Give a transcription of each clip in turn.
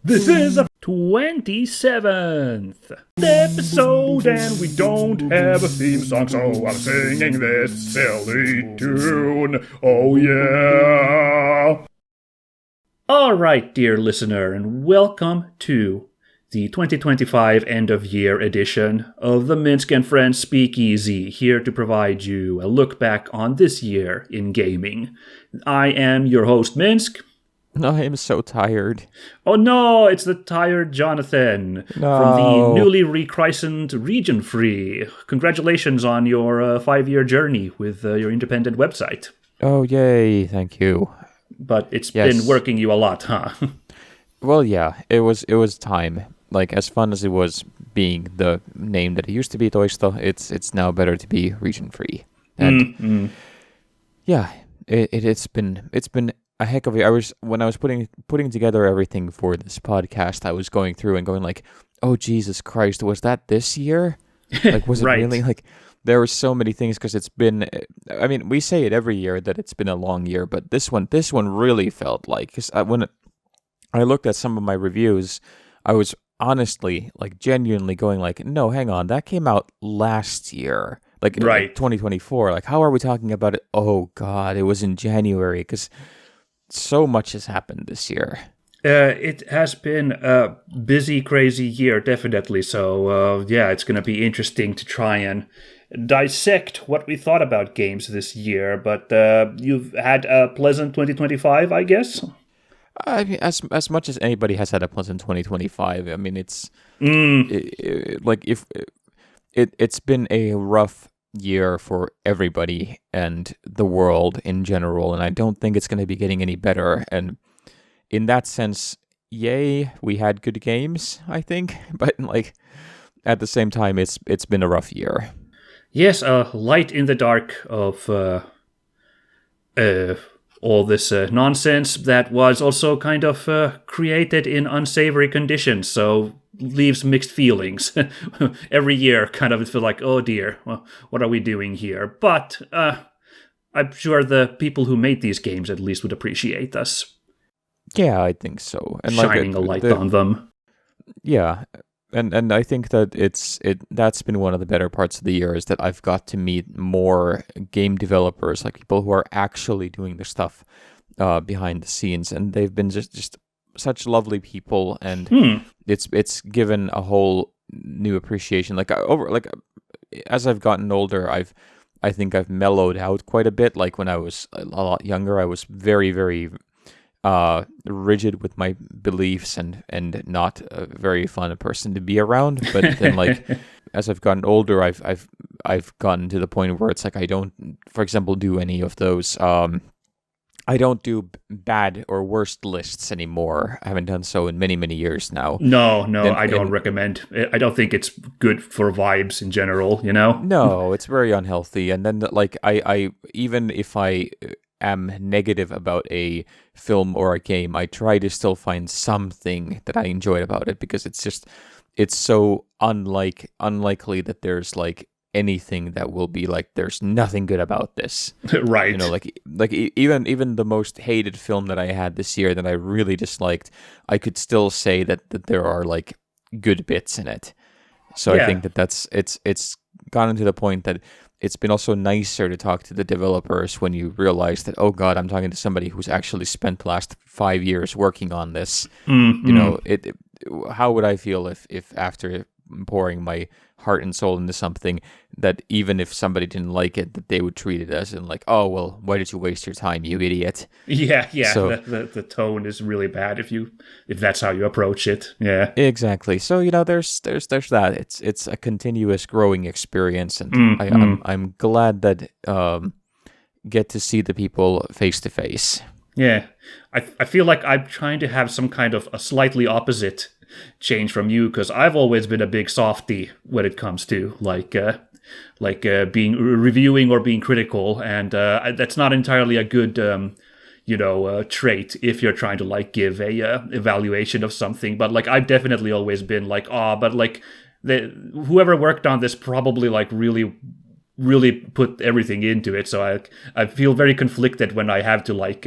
This is the 27th episode, and we don't have a theme song, so I'm singing this silly tune. Oh yeah! Alright, dear listener, and welcome to the 2025 end-of-year edition of the Minsk and Friends Speakeasy, here to provide you a look back on this year in gaming. I am your host, Minsk. I am so tired. Oh no, it's the tired Jonathan from the newly rechristened Region Free. Congratulations on your 5-year journey with your independent website. Oh, yay, thank you. But it's been working you a lot, huh? Well, yeah, it was time. Like, as fun as it was being the name that it used to be, Toisto, it's now better to be Region Free. And yeah, it's been a heck of a... When I was putting together everything for this podcast, I was going through and going like, oh, Jesus Christ, was that this year? Like, was it Right. really? Like, there were so many things, because it's been... I mean, we say it every year that it's been a long year, but this one really felt like... Because when I looked at some of my reviews, I was honestly, like, genuinely going like, no, hang on, that came out last year. Like, Right. like 2024. Like, how are we talking about it? Oh, God, it was in January, because... so much has happened this year. It has been a busy, crazy year, definitely. So, yeah, it's going to be interesting to try and dissect what we thought about games this year. But you've had a pleasant 2025, I guess? I mean, as much as anybody has had a pleasant 2025, I mean, it's it's been a rough year for everybody and the world in general, and I don't think it's going to be getting any better. And in that sense, yay, we had good games, I think, but like at the same time, it's been a rough year. Yes, a light in the dark of all this nonsense that was also kind of created in unsavory conditions, so leaves mixed feelings. Every year kind of feel like, oh dear, well, what are we doing here? But I'm sure the people who made these games at least would appreciate us. Yeah, I think so. And shining a light on them. Yeah, and I think that that's been one of the better parts of the year, is that I've got to meet more game developers, like people who are actually doing the stuff behind the scenes, and they've been just such lovely people, and it's given a whole new appreciation. As I've gotten older, I think I've mellowed out quite a bit. Like when I was a lot younger, I was very, very rigid with my beliefs and not a very fun person to be around. But then, like, as I've gotten older, I've gotten to the point where it's like I don't, for example, do any of those. I don't do bad or worst lists anymore. I haven't done so in many, many years now. No, I don't recommend. I don't think it's good for vibes in general, you know? No, it's very unhealthy. And then, like, I even if I am negative about a film or a game, I try to still find something that I enjoyed about it, because it's so unlikely that there's, like, anything that will be like, there's nothing good about this. Right. You know, like even the most hated film that I had this year that I really disliked, I could still say that there are, like, good bits in it. So yeah. I think that's it's gotten to the point that it's been also nicer to talk to the developers when you realize that, oh God, I'm talking to somebody who's actually spent the last 5 years working on this. Mm-hmm. You know, how would I feel if after pouring my heart and soul into something, that even if somebody didn't like it, that they would treat it as in like, oh, well, why did you waste your time, you idiot? Yeah. So, the tone is really bad if that's how you approach it. Yeah, exactly. So, you know, there's that. It's a continuous growing experience, and I'm glad that get to see the people face to face. Yeah, I feel like I'm trying to have some kind of a slightly opposite change from you, because I've always been a big softie when it comes to being reviewing or being critical, and that's not entirely a good trait if you're trying to like give a evaluation of something. But like I've definitely always been like, but like whoever worked on this probably like really put everything into it. So I feel very conflicted when I have to like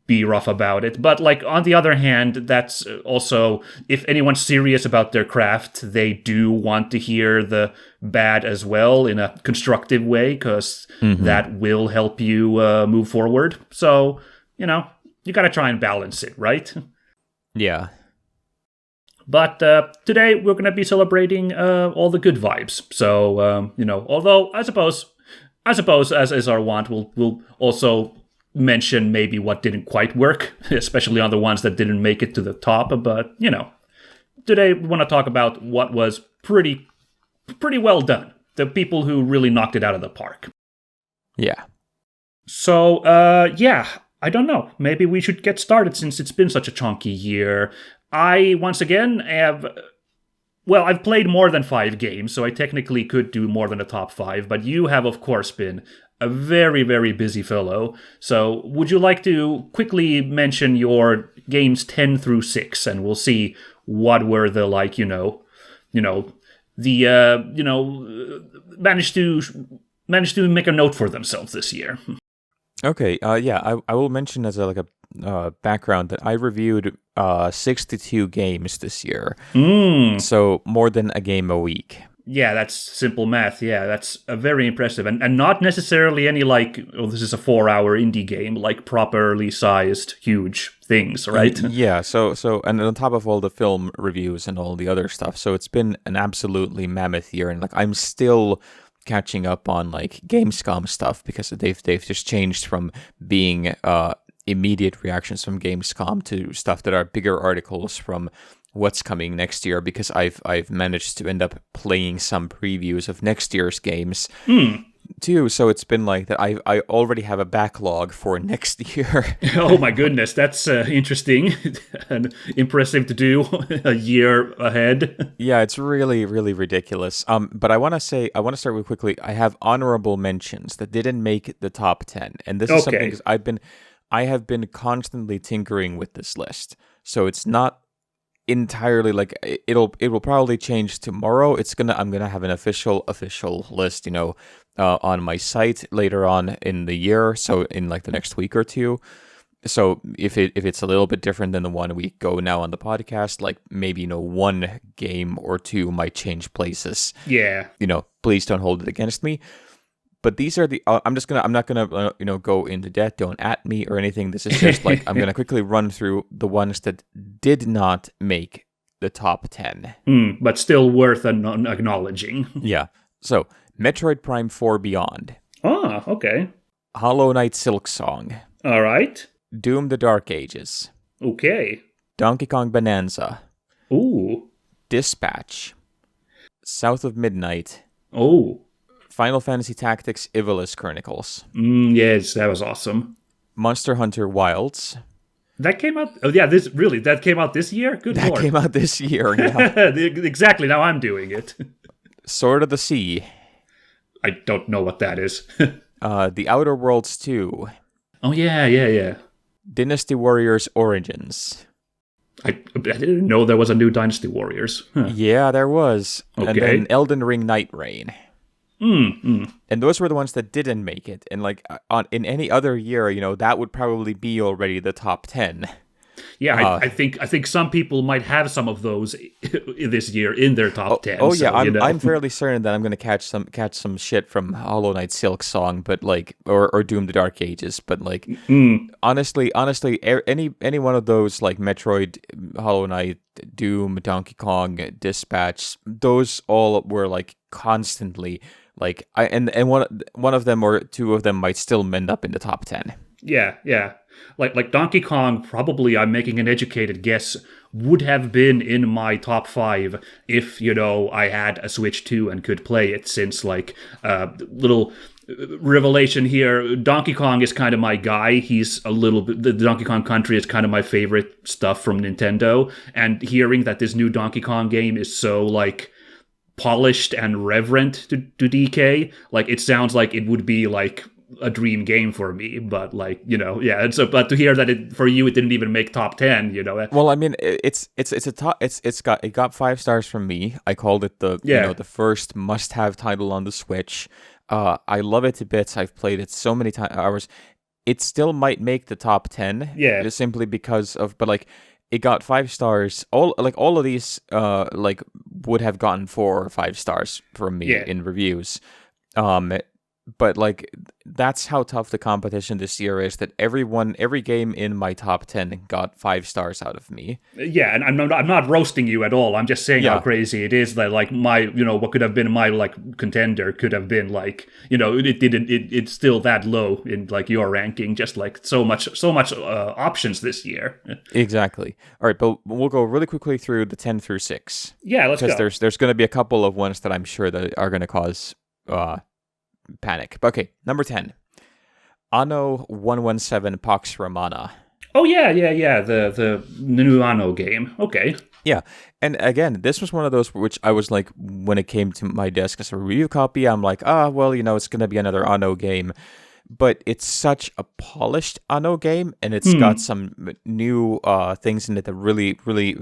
be rough about it. But like on the other hand, that's also, if anyone's serious about their craft, they do want to hear the bad as well in a constructive way, because that will help you move forward. So, you know, you gotta try and balance it, right? Yeah. But today we're going to be celebrating all the good vibes. So, you know, although I suppose as is our want, we'll also mention maybe what didn't quite work, especially on the ones that didn't make it to the top. But, you know, today we want to talk about what was pretty well done. The people who really knocked it out of the park. Yeah. So, yeah, I don't know. Maybe we should get started since it's been such a chunky year. I, once again, I've played more than 5 games, so I technically could do more than a top 5, but you have, of course, been a very, very busy fellow. So would you like to quickly mention your games 10 through 6, and we'll see what were the, like, managed to make a note for themselves this year. Okay, yeah, I will mention as a background that I reviewed 62 games this year, so more than a game a week. Yeah, that's simple math. Yeah, that's very impressive, and not necessarily any like, oh, this is a 4-hour indie game, like properly sized, huge things, right? Yeah. So, and on top of all the film reviews and all the other stuff, so it's been an absolutely mammoth year, and like I'm still catching up on like Gamescom stuff because they've just changed from being immediate reactions from Gamescom to stuff that are bigger articles from what's coming next year, because I've managed to end up playing some previews of next year's games too. So it's been like that. I already have a backlog for next year. Oh my goodness, that's interesting and impressive to do a year ahead. Yeah, it's really, really ridiculous. But I want to start real quickly. I have honorable mentions that didn't make the top 10, and this is something because I have been constantly tinkering with this list, so it's not entirely like it will probably change tomorrow. I'm gonna have an official list, on my site later on in the year, so in like the next week or two. So if it's a little bit different than the 1 week go now on the podcast, like maybe one game or two might change places. Yeah. Please don't hold it against me. But these are the. I'm not gonna go into debt. Don't at me or anything. This is just like I'm gonna quickly run through the ones that did not make the top 10. But still worth acknowledging. Yeah. So Metroid Prime 4 Beyond. Ah, okay. Hollow Knight Silksong. All right. Doom: The Dark Ages. Okay. Donkey Kong Bonanza. Ooh. Dispatch. South of Midnight. Oh. Final Fantasy Tactics Ivalice Chronicles. Yes, that was awesome. Monster Hunter Wilds. That came out... Oh, yeah, that came out this year? Good lord. That came out this year, yeah. Exactly, now I'm doing it. Sword of the Sea. I don't know what that is. The Outer Worlds 2. Oh, yeah. Dynasty Warriors Origins. I didn't know there was a new Dynasty Warriors. Huh. Yeah, there was. Okay. And then Elden Ring Night Reign. And those were the ones that didn't make it. And like in any other year, that would probably be already the top 10. Yeah, I think some people might have some of those this year in their top 10. Oh yeah, I'm fairly certain that I'm going to catch some shit from Hollow Knight Silksong, but like or Doom: The Dark Ages, but like honestly, any one of those like Metroid, Hollow Knight, Doom, Donkey Kong, Dispatch, those all were like constantly like and one of them or two of them might still end up in the top 10. Yeah. Like Donkey Kong, probably, I'm making an educated guess, would have been in my top 5 if, I had a Switch 2 and could play it, since, like, little revelation here, Donkey Kong is kind of my guy. He's a little bit... The Donkey Kong Country is kind of my favorite stuff from Nintendo, and hearing that this new Donkey Kong game is so, like, polished and reverent to DK, like, it sounds like it would be, like, a dream game for me, but like, yeah. And so, but to hear that for you, it didn't even make top 10, Well, I mean, it got 5 stars from me. I called it the first must-have title on the Switch. I love it to bits. I've played it so many hours. it still might make the top 10. Yeah. Just simply because of, but like it got 5 stars. All of these like would have gotten 4 or 5 stars from me Yeah. in reviews. But like that's how tough the competition this year is, that every game in my top 10 got 5 stars out of me. Yeah, and I'm not roasting you at all. I'm just saying how Yeah. crazy it is that like my what could have been my like contender could have been like it's still that low in like your ranking. Just like so much options this year. Exactly. All right, but we'll go really quickly through the 10 through 6. Yeah, let's Because go. there's going to be a couple of ones that I'm sure that are going to cause panic. But okay, number 10. Anno 117 Pax Romana. Oh yeah. The new Anno game. Okay. Yeah, and again, this was one of those which I was like, when it came to my desk as a review copy, I'm like, well, it's going to be another Anno game. But it's such a polished Anno game, and it's got some new things in it that really, really,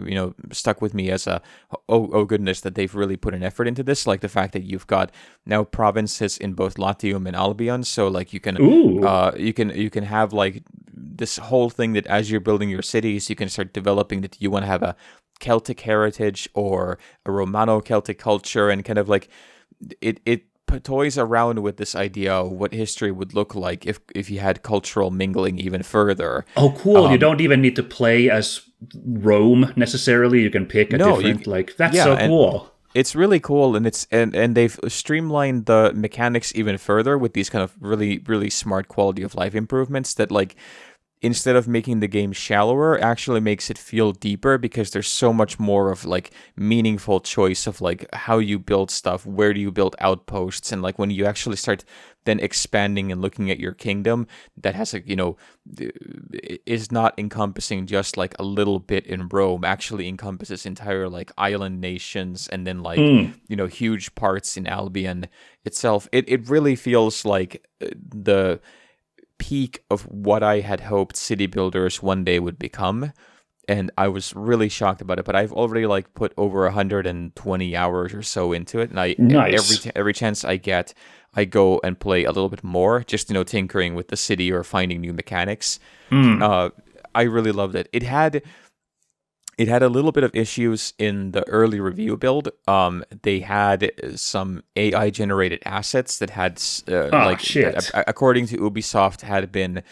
stuck with me as a, oh goodness, that they've really put an effort into this. Like the fact that you've got now provinces in both Latium and Albion, so like you can have like this whole thing that as you're building your cities, you can start developing that you want to have a Celtic heritage or a Romano-Celtic culture, and kind of like it toys around with this idea of what history would look like if you had cultural mingling even further. Oh, cool! You don't even need to play as Rome necessarily. You can pick a different that's so cool. It's really cool, and and they've streamlined the mechanics even further with these kind of really, really smart quality of life improvements that like, instead of making the game shallower, actually makes it feel deeper, because there's so much more of like meaningful choice of like how you build stuff, where do you build outposts, and like when you actually start then expanding and looking at your kingdom that has is not encompassing just like a little bit in Rome, actually encompasses entire like island nations, and then like huge parts in Albion itself. It really feels like the peak of what I had hoped city builders one day would become, and I was really shocked about it. But I've already like put over 120 hours or so into it, and every chance I get, I go and play a little bit more, just tinkering with the city or finding new mechanics. I really loved it. It had a little bit of issues in the early review build. They had some AI generated assets that had according to Ubisoft, had been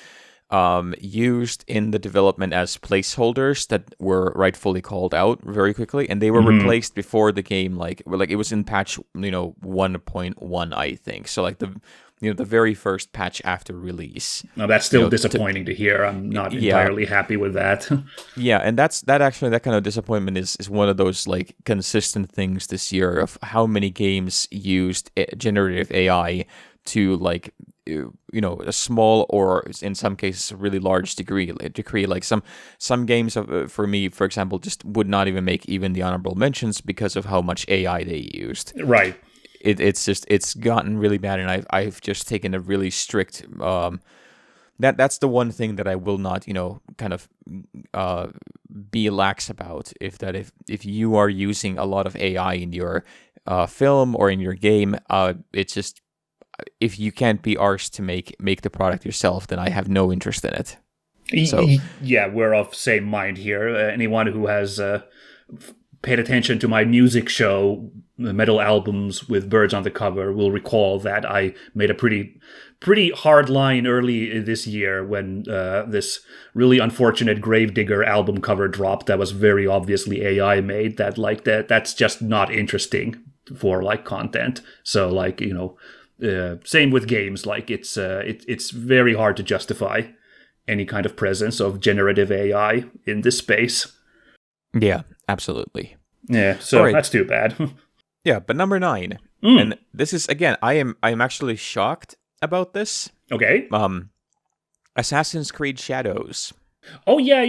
used in the development as placeholders that were rightfully called out very quickly, and they were replaced before the game. Like it was in patch 1.1, I think. So like the very first patch after release. No, that's still disappointing to hear. I'm not entirely happy with that. Yeah, and that kind of disappointment is one of those like consistent things this year of how many games used generative AI to like a small, or in some cases a really large degree. Like some games for me, for example, just would not even make even the honorable mentions because of how much AI they used. Right. It's gotten really bad, and I've just taken a really strict that's the one thing that I will not kind of be lax about. If you are using a lot of AI in your film or in your game, it's just, if you can't be arsed to make the product yourself, then I have no interest in it. So yeah, we're of same mind here. Anyone who has paid attention to my music show, Metal Albums with Birds on the Cover, will recall that I made a pretty hard line early this year when this really unfortunate Gravedigger album cover dropped that was very obviously AI made. That's just not interesting for like content. So like same with games. Like it's very hard to justify any kind of presence of generative AI in this space. Yeah, absolutely. Yeah, so that's too bad. Yeah, but number 9, and this is, again, I am actually shocked about this. Okay. Assassin's Creed Shadows. Oh yeah.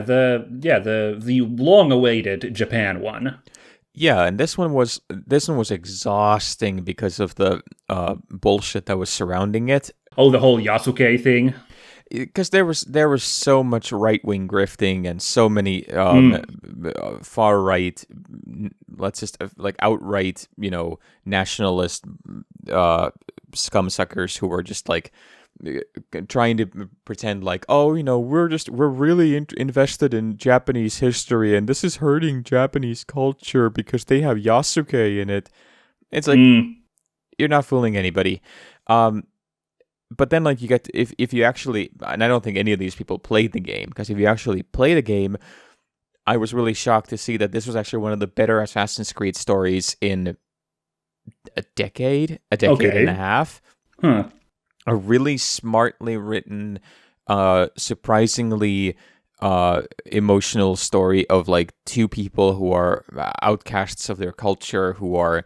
The long-awaited Japan one. Yeah, and this one was exhausting because of the bullshit that was surrounding it. Oh, the whole Yasuke thing. Because there was so much right-wing grifting and so many far right, let's just like outright nationalist scumsuckers who were just like trying to pretend like, oh, we're really invested in Japanese history, and this is hurting Japanese culture because they have Yasuke in it. It's like, you're not fooling anybody. But then, like, you get if you actually, and I don't think any of these people played the game, because if you actually play the game, I was really shocked to see that this was actually one of the better Assassin's Creed stories in a decade and a half. Huh. A really smartly written, surprisingly emotional story of like two people who are outcasts of their culture, who are,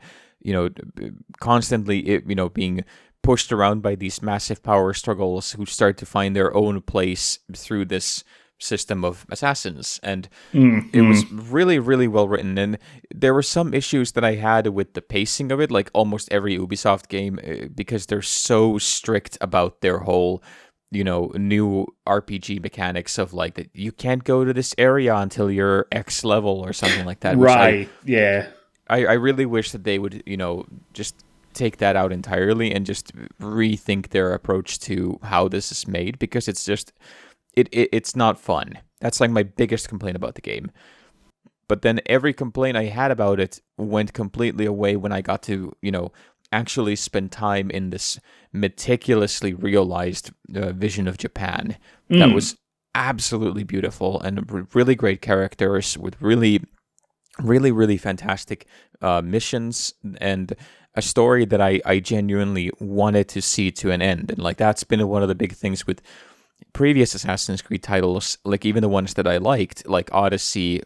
constantly, being pushed around by these massive power struggles, who start to find their own place through this system of assassins. And it was really, really well written. And there were some issues that I had with the pacing of it, like almost every Ubisoft game, because they're so strict about their whole, new RPG mechanics of like that you can't go to this area until you're X level or something like that. Right. Yeah. I really wish that they would, just take that out entirely and just rethink their approach to how this is made, because it's just it's not fun. That's like my biggest complaint about the game. But then every complaint I had about it went completely away when I got to, actually spend time in this meticulously realized vision of Japan that was absolutely beautiful, and really great characters with really, really, really fantastic missions, and a story that I genuinely wanted to see to an end. And like that's been one of the big things with previous Assassin's Creed titles, like even the ones that I liked, like Odyssey,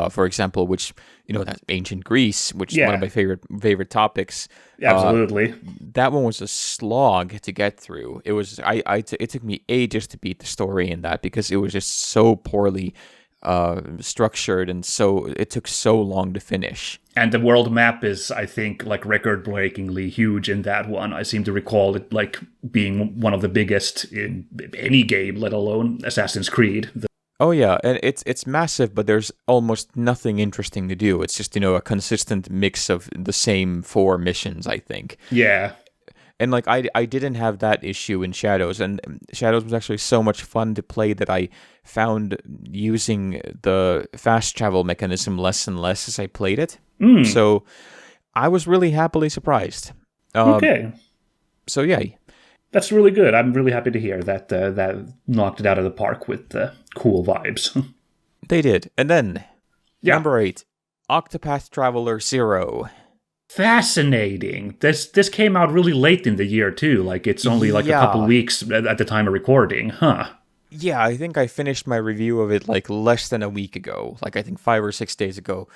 for example, which, that's ancient Greece, which is one of my favorite topics. Absolutely. That one was a slog to get through. It was it took me ages to beat the story in that, because it was just so poorly structured, and so it took so long to finish. And the world map is, I think, like record-breakingly huge in that one. I seem to recall it like being one of the biggest in any game, let alone Assassin's Creed. Oh yeah, and it's massive, but there's almost nothing interesting to do. It's just, a consistent mix of the same 4 missions, I think. Yeah. And like I didn't have that issue in Shadows, and Shadows was actually so much fun to play that I found using the fast travel mechanism less and less as I played it. So I was really happily surprised. Okay. So yeah. That's really good. I'm really happy to hear that that knocked it out of the park with cool vibes. They did. And then, number 8, Octopath Traveler 0. Fascinating. This came out really late in the year too. Like it's only like a couple weeks at the time of recording, huh? Yeah, I think I finished my review of it like less than a week ago. Like I think 5 or 6 days ago.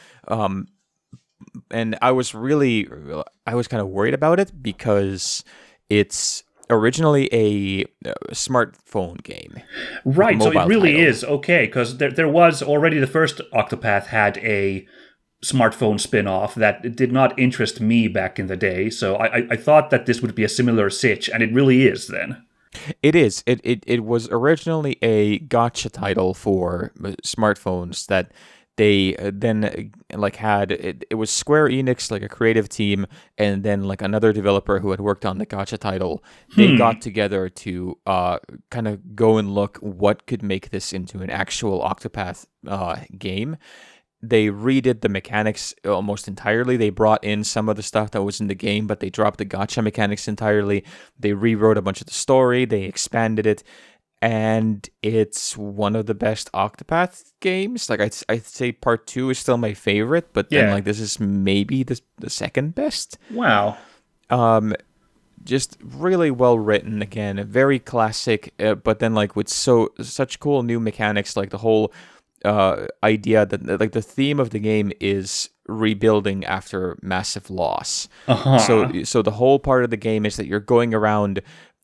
And I was kind of worried about it, because it's originally a smartphone game. Right, so it really is. Okay, because there was already the first Octopath had a smartphone spin-off that did not interest me back in the day, so I thought that this would be a similar sitch, and it really is then. It is. It was originally a gacha title for smartphones that they then like had. It was Square Enix, like a creative team, and then like another developer who had worked on the gacha title. They got together to kind of go and look what could make this into an actual Octopath game. They redid the mechanics almost entirely. They brought in some of the stuff that was in the game, but they dropped the gacha mechanics entirely. They rewrote a bunch of the story. They expanded it. And it's one of the best Octopath games. Like I'd say part 2 is still my favorite, but then like this is maybe the second best. Wow. Just really well written. Again, very classic, but then like with such cool new mechanics, like the whole idea that like the theme of the game is rebuilding after massive loss. So the whole part of the game is that you're going around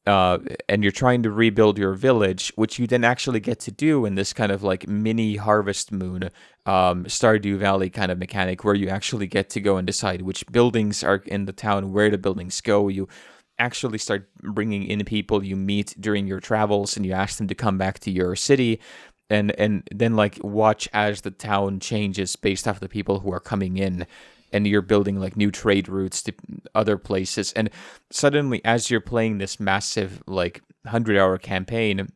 and you're trying to rebuild your village, which you then actually get to do in this kind of like mini Harvest Moon, Stardew Valley kind of mechanic, where you actually get to go and decide which buildings are in the town, where the buildings go. You actually start bringing in people you meet during your travels, and you ask them to come back to your city. And then like watch as the town changes based off the people who are coming in, and you're building like new trade routes to other places. And suddenly, as you're playing this massive like 100-hour campaign,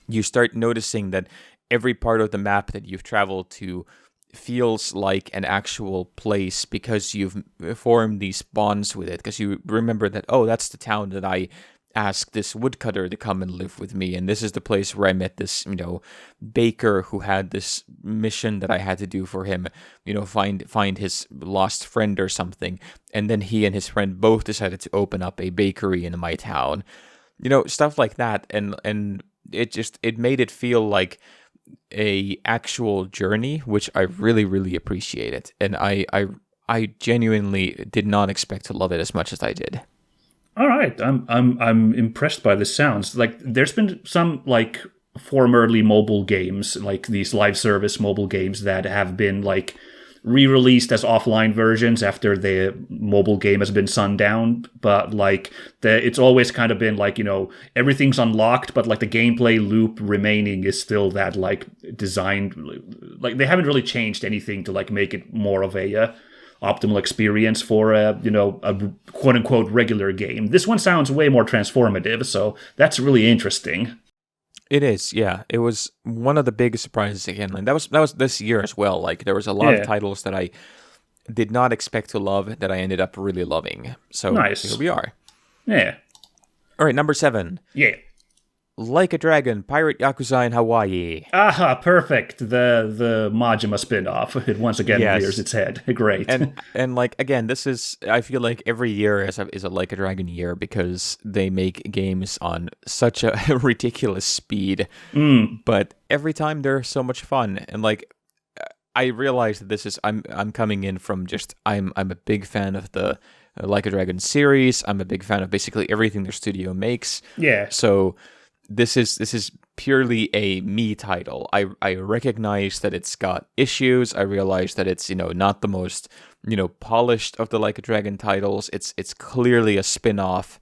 you start noticing that every part of the map that you've traveled to feels like an actual place because you've formed these bonds with it, because you remember that, oh, that's the town that I asked this woodcutter to come and live with me, and this is the place where I met this, baker who had this mission that I had to do for him, find his lost friend or something, and then he and his friend both decided to open up a bakery in my town, stuff like that, and it made it feel like a actual journey, which I really, really appreciated, and I genuinely did not expect to love it as much as I did. All right, I'm impressed by this. Sounds like there's been some like formerly mobile games, like these live service mobile games that have been like re-released as offline versions after the mobile game has been sundown, but like it's always kind of been like, everything's unlocked, but like the gameplay loop remaining is still that like designed, like they haven't really changed anything to like make it more of a optimal experience for a quote-unquote regular game. This one sounds way more transformative, so that's really interesting. It is, yeah. It was one of the biggest surprises again. Like that was this year as well. Like there was a lot of titles that I did not expect to love that I ended up really loving. So nice. Here we are. Yeah. All right, number 7. Yeah. Like a Dragon, Pirate Yakuza in Hawaii. Aha, perfect. The Majima spin-off. It once again rears its head. Great. And like, again, this is, I feel like every year is a Like a Dragon year because they make games on such a ridiculous speed. But every time they're so much fun. And like, I realize that this is, I'm coming in from just, I'm a big fan of the Like a Dragon series. I'm a big fan of basically everything their studio makes. Yeah. So this is purely a me title. I recognize that it's got issues. I realize that it's not the most polished of the Like a Dragon titles. It's clearly a spin-off,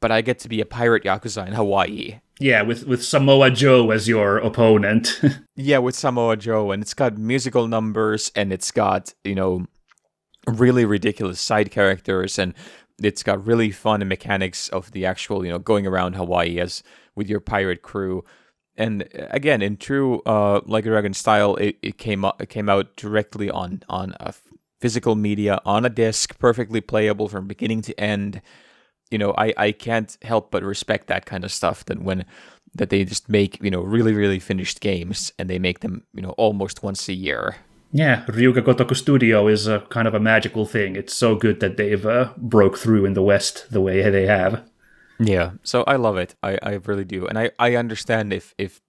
but I get to be a pirate Yakuza in Hawaii. Yeah, with Samoa Joe as your opponent. Yeah, with Samoa Joe, and it's got musical numbers, and it's got really ridiculous side characters, and it's got really fun mechanics of the actual, going around Hawaii as with your pirate crew. And again, in true Like a Dragon style, it came out directly on a physical media, on a disc, perfectly playable from beginning to end. I can't help but respect that kind of stuff, that they just make, really, really finished games, and they make them, almost once a year. Yeah, Ryuga Gotoku Studio is a kind of a magical thing. It's so good that they've broke through in the West the way they have. Yeah, so I love it. I really do. And I understand if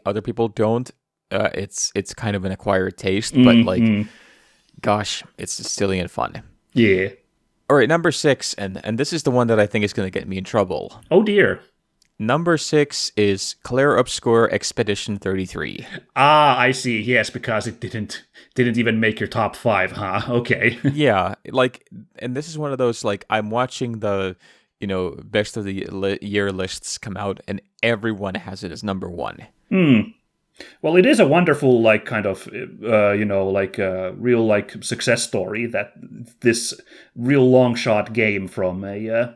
other people don't, it's kind of an acquired taste, but like, gosh, it's silly and fun. Yeah. All right, number 6, and this is the one that I think is going to get me in trouble. Oh dear. Number 6 is Clair Obscur Expedition 33. Ah, I see. Yes, because it didn't even make your top 5, huh? Okay. Yeah, like, and this is one of those, like, I'm watching the, best of the year lists come out, and everyone has it as number 1. Well, it is a wonderful, like, kind of, real, like, success story that this real long-shot game from a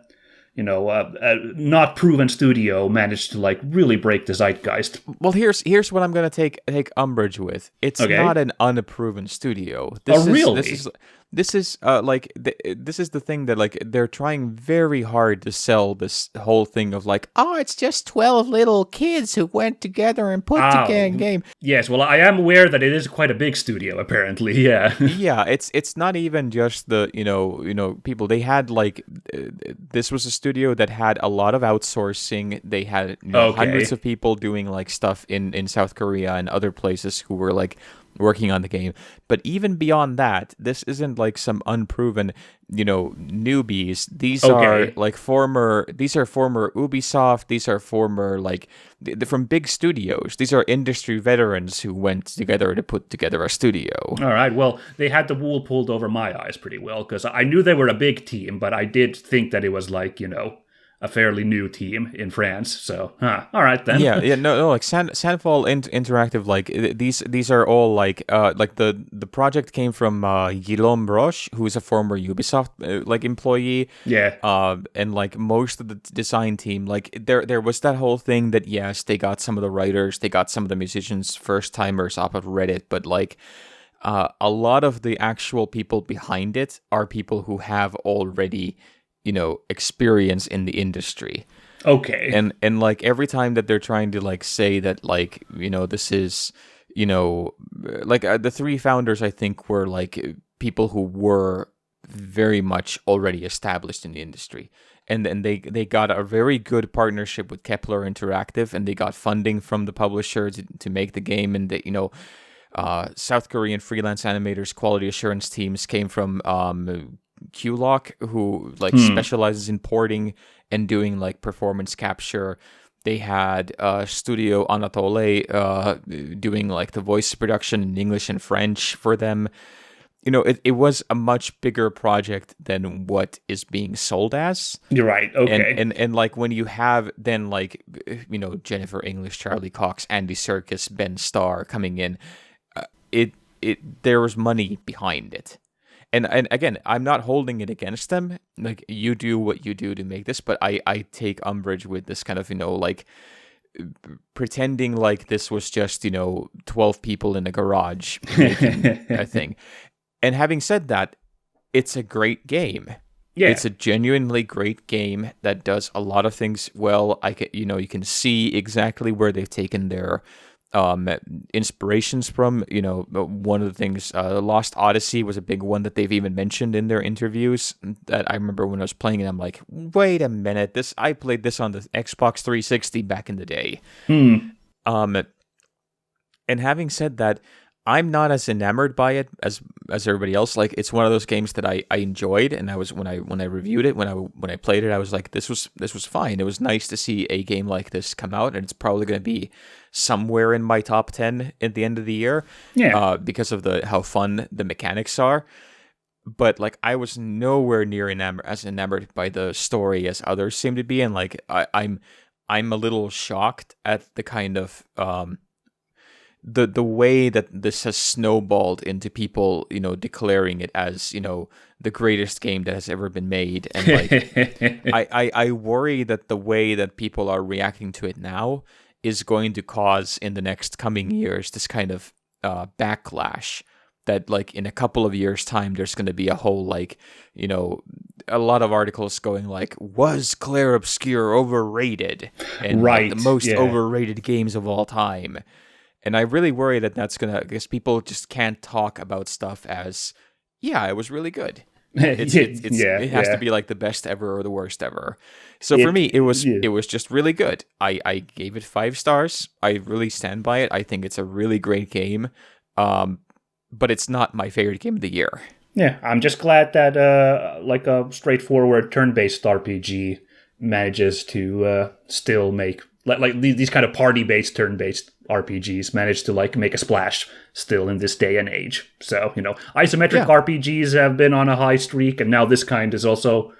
not proven studio managed to like really break the zeitgeist. Well, here's what I'm gonna take umbrage with. It's not an unproven studio. Really? This is this is the thing that like they're trying very hard to sell this whole thing of like, oh, it's just 12 little kids who went together and put together a game. Yes, well, I am aware that it is quite a big studio, apparently. Yeah. Yeah, it's not even just the people. They had like this was a studio that had a lot of outsourcing. They had hundreds of people doing like stuff in South Korea and other places who were like working on the game. But even beyond that, this isn't like some unproven, newbies. These are like former Ubisoft. These are former like from big studios. These are industry veterans who went together to put together a studio. All right. Well, they had the wool pulled over my eyes pretty well because I knew they were a big team, but I did think that it was like, a fairly new team in France. So, all right then. No, like Sandfall Interactive, like these are all like the project came from Guillaume Broche, who is a former Ubisoft like employee. Yeah. And like most of the design team, like there was that whole thing that yes, they got some of the writers, they got some of the musicians, first timers off of Reddit, but like a lot of the actual people behind it are people who have already, experience in the industry. Okay. And like every time that they're trying to like say that like, this is, like the three founders, I think, were like people who were very much already established in the industry. And they got a very good partnership with Kepler Interactive, and they got funding from the publisher to make the game. And South Korean freelance animators quality assurance teams came from QLock, who like specializes in porting and doing like performance capture. They had Studio Anatole doing like the voice production in English and French for them. It was a much bigger project than what is being sold as. You're right. Okay. And like when you have then like, Jennifer English, Charlie Cox, Andy Serkis, Ben Starr coming in, there was money behind it. And again, I'm not holding it against them. Like, you do what you do to make this, but I take umbrage with this kind of, like pretending like this was just, 12 people in a garage making a thing. And having said that, it's a great game. Yeah. It's a genuinely great game that does a lot of things well. You can see exactly where they've taken their inspirations from. One of the things, Lost Odyssey was a big one that they've even mentioned in their interviews. That I remember when I was playing it, I'm like, wait a minute, I played this on the Xbox 360 back in the day. And having said that, I'm not as enamored by it as everybody else. Like, it's one of those games that I enjoyed, and I was when I reviewed it, when I played it, I was like, this was fine. It was nice to see a game like this come out, and it's probably going to be somewhere in my top 10 at the end of the year. Yeah. Because of how fun the mechanics are. But like, I was nowhere near as enamored by the story as others seem to be, and like I'm a little shocked at the kind of the way that this has snowballed into people, declaring it as, the greatest game that has ever been made. And like, I worry that the way that people are reacting to it now is going to cause in the next coming years this kind of backlash. That like in a couple of years' time, there's going to be a whole like, a lot of articles going like, was Clair Obscur overrated? And right, like, the most overrated games of all time. And I really worry that that's going to, because people just can't talk about stuff as, yeah, it was really good. It has to be like the best ever or the worst ever. So for me, it was just really good. I gave it 5 stars. I really stand by it. I think it's a really great game. But it's not my favorite game of the year. Yeah, I'm just glad that like a straightforward turn-based RPG manages to still make like these kind of party-based turn-based RPGs manage to like make a splash still in this day and age. So, isometric RPGs have been on a high streak, and now this kind has also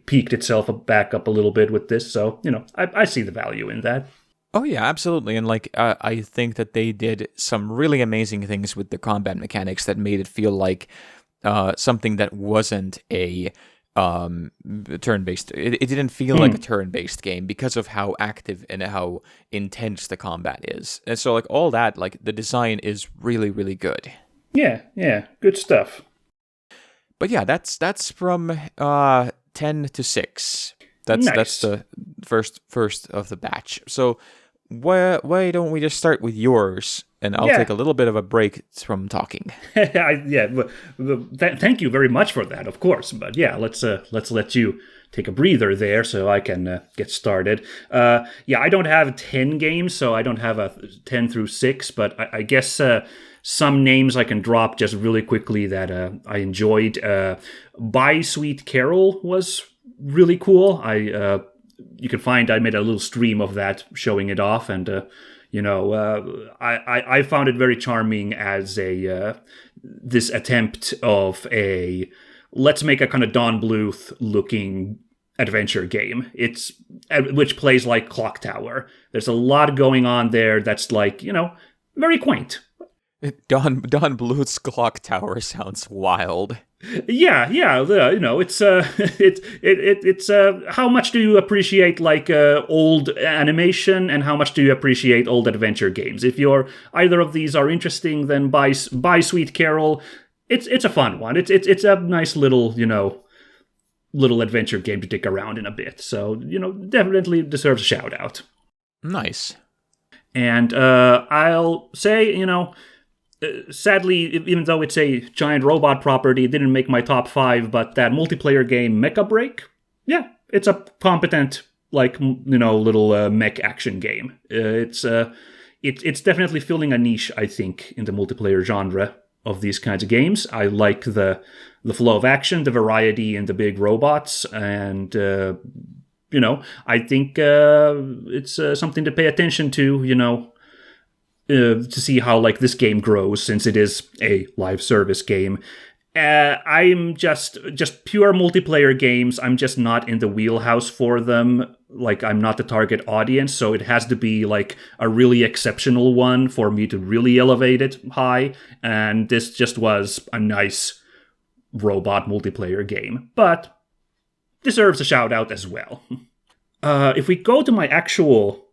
peaked itself back up a little bit with this. So, I see the value in that. Oh yeah, absolutely. And like, I think that they did some really amazing things with the combat mechanics that made it feel like something that wasn't a turn-based. It didn't feel like a turn-based game because of how active and how intense the combat is. And so like all that, like the design is really, really good. Yeah, good stuff. But yeah, that's from 10 to 6. That's the first of the batch. So why don't we just start with yours, and I'll take a little bit of a break from talking. Thank you very much for that, of course. But yeah, let's let you take a breather there so I can get started. I don't have 10 games, so I don't have a 10 through 6, but I guess some names I can drop just really quickly that I enjoyed. Bye Sweet Carol was really cool. You can find I made a little stream of that showing it off, and I found it very charming as this attempt of let's make a kind of Don Bluth looking adventure game. It's which plays like Clock Tower. There's a lot going on there that's like, very quaint. Don Bluth's Clock Tower sounds wild. Yeah, it's it's how much do you appreciate like old animation, and how much do you appreciate old adventure games? If either of these are interesting, then buy Sweet Carol. It's a fun one. It's a nice little little adventure game to dig around in a bit. So definitely deserves a shout out. Nice. And I'll say sadly, even though it's a giant robot property, it didn't make my top 5, but that multiplayer game Mecha Break, yeah, it's a competent, little mech action game. It's definitely filling a niche, I think, in the multiplayer genre of these kinds of games. I like the flow of action, the variety in the big robots, and I think it's something to pay attention to, to see how this game grows, since it is a live service game. I'm just pure multiplayer games. I'm just not in the wheelhouse for them. I'm not the target audience, so it has to be a really exceptional one for me to really elevate it high. And this just was a nice robot multiplayer game, but deserves a shout out as well. If we go to my actual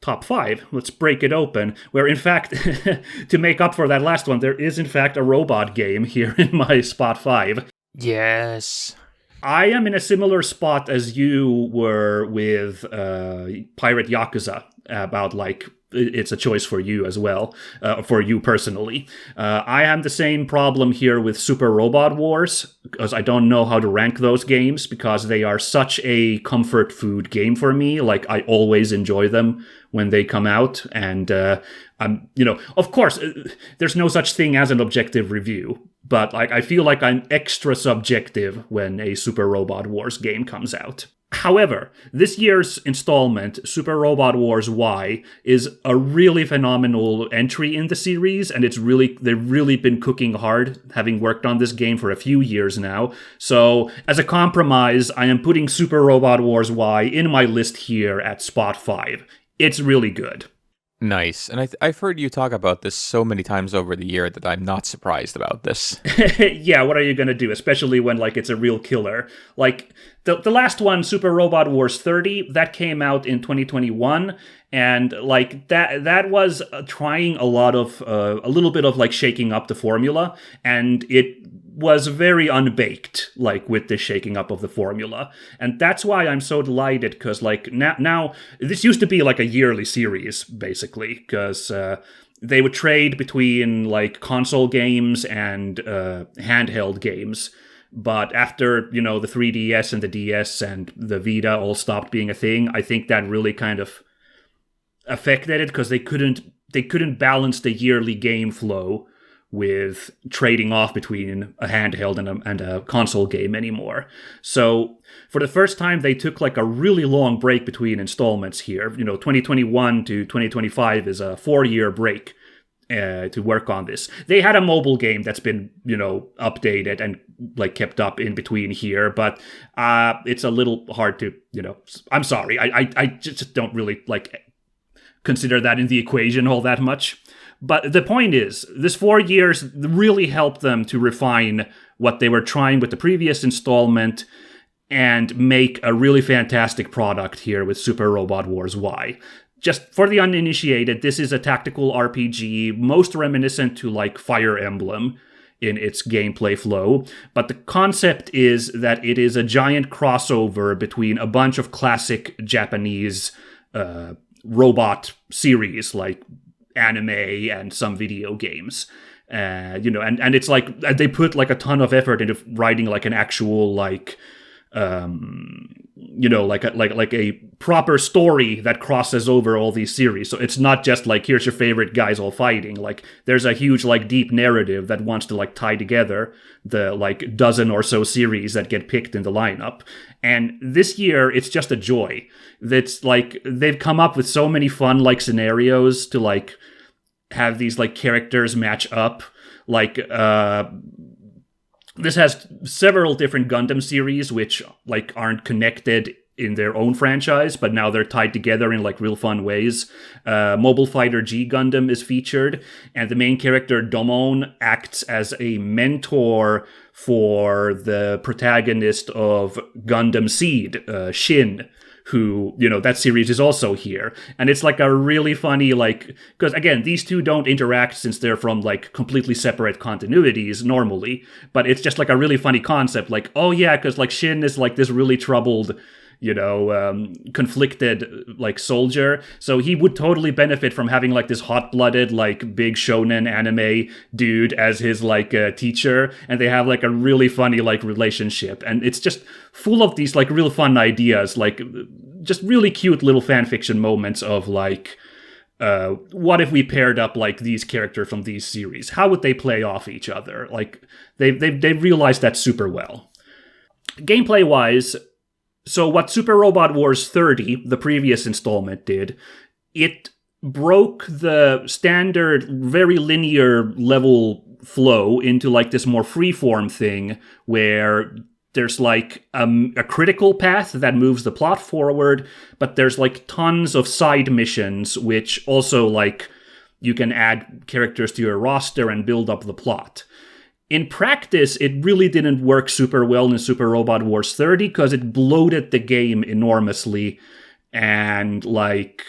top 5, let's break it open, where in fact, to make up for that last one, there is in fact a robot game here in my spot 5. Yes. I am in a similar spot as you were with Pirate Yakuza, about it's a choice for you as well, for you personally. I have the same problem here with Super Robot Wars, because I don't know how to rank those games, because they are such a comfort food game for me. I always enjoy them when they come out, and of course, there's no such thing as an objective review, but I feel like I'm extra subjective when a Super Robot Wars game comes out. However, this year's installment, Super Robot Wars Y, is a really phenomenal entry in the series, and they've really been cooking hard, having worked on this game for a few years now. So, as a compromise, I am putting Super Robot Wars Y in my list here at spot 5. It's really good. Nice. And I've heard you talk about this so many times over the year that I'm not surprised about this. Yeah, what are you going to do? Especially when, it's a real killer. The last one, Super Robot Wars 30, that came out in 2021. And, that was trying a little bit of, shaking up the formula. And it was very unbaked, with the shaking up of the formula. And that's why I'm so delighted, because, now, this used to be, a yearly series, basically, because they would trade between, console games and handheld games. But after, the 3DS and the DS and the Vita all stopped being a thing, I think that really kind of affected it, because they couldn't balance the yearly game flow with trading off between a handheld and a console game anymore. So for the first time, they took a really long break between installments here. 2021 to 2025 is a 4-year break to work on this. They had a mobile game that's been, updated and kept up in between here, but it's a little hard to, I'm sorry. I just don't really consider that in the equation all that much. But the point is, this 4 years really helped them to refine what they were trying with the previous installment and make a really fantastic product here with Super Robot Wars Y. Just for the uninitiated, this is a tactical RPG, most reminiscent to Fire Emblem in its gameplay flow. But the concept is that it is a giant crossover between a bunch of classic Japanese robot series, anime and some video games, and it's they put a ton of effort into writing an actual a proper story that crosses over all these series. So it's not just here's your favorite guys all fighting. There's a huge deep narrative that wants to tie together the dozen or so series that get picked in the lineup. And this year it's just a joy. That's they've come up with so many fun scenarios to have these characters match up. This has several different Gundam series which like aren't connected in their own franchise, but now they're tied together in like real fun ways. Mobile Fighter G Gundam is featured, and the main character Domon acts as a mentor for the protagonist of Gundam Seed, Shin, who, that series is also here. And it's like a really funny, like, because again, these two don't interact since they're from like completely separate continuities normally, but it's just like a really funny concept. Like, oh yeah, because like Shin is like this really troubled, conflicted like soldier. So he would totally benefit from having like this hot-blooded, like big shonen anime dude as his like teacher. And they have like a really funny like relationship. And it's just full of these like real fun ideas, like just really cute little fan fiction moments of like, what if we paired up like these characters from these series? How would they play off each other? Like they realized that super well. Gameplay wise, so what Super Robot Wars 30, the previous installment, did, it broke the standard, very linear level flow into like this more freeform thing where there's like a critical path that moves the plot forward, but there's like tons of side missions which also like you can add characters to your roster and build up the plot. In practice, it really didn't work super well in Super Robot Wars 30 because it bloated the game enormously, and like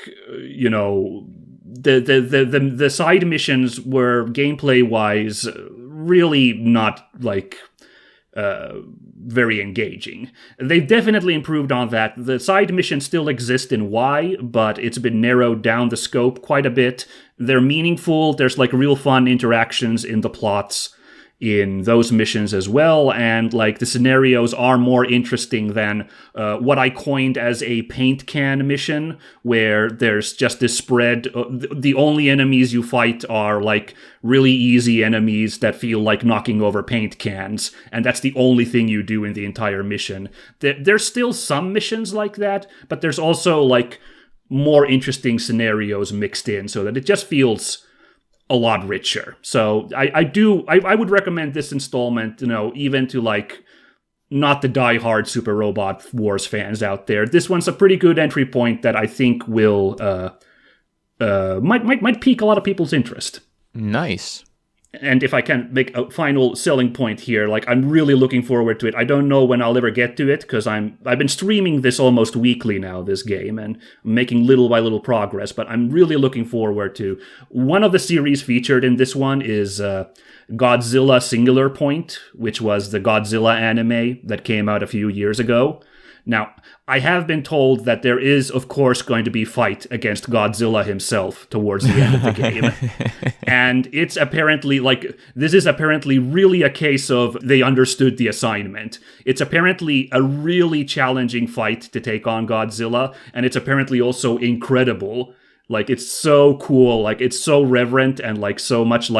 the side missions were gameplay wise really not like very engaging. They've definitely improved on that. The side missions still exist in Y, but it's been narrowed down the scope quite a bit. They're meaningful. There's like real fun interactions in the plots in those missions as well, and like the scenarios are more interesting than what I coined as a paint can mission, where there's just this spread. The only enemies you fight are like really easy enemies that feel like knocking over paint cans, and that's the only thing you do in the entire mission. There's still some missions like that, but there's also like more interesting scenarios mixed in, so that it just feels a lot richer. So I would recommend this installment, even to like not the diehard Super Robot Wars fans out there. This one's a pretty good entry point that I think will might pique a lot of people's interest. Nice. And if I can make a final selling point here, like I'm really looking forward to it. I don't know when I'll ever get to it because I've been streaming this almost weekly now, this game, and making little by little progress, but I'm really looking forward to one of the series featured in this one is Godzilla Singular Point, which was the Godzilla anime that came out a few years ago. Now, I have been told that there is, of course, going to be fight against Godzilla himself towards the end of the game. And it's apparently, this is apparently really a case of they understood the assignment. It's apparently a really challenging fight to take on Godzilla, and it's apparently also incredible. Like, it's so cool, it's so reverent and, so much,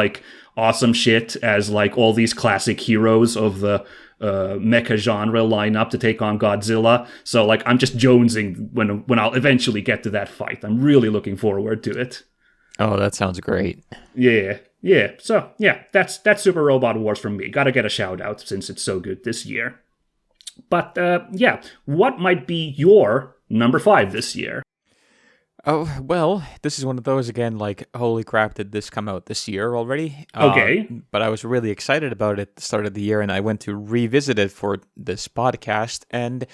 awesome shit as, all these classic heroes of the mecha genre line up to take on Godzilla. So I'm just jonesing when I'll eventually get to that fight. I'm really looking forward to it. Oh, that sounds great. Yeah. So that's Super Robot Wars from me. Gotta get a shout out since it's so good this year. But what might be your number 5 this year? Oh, well, this is one of those, again, holy crap, did this come out this year already? Okay. But I was really excited about it at the start of the year, and I went to revisit it for this podcast, and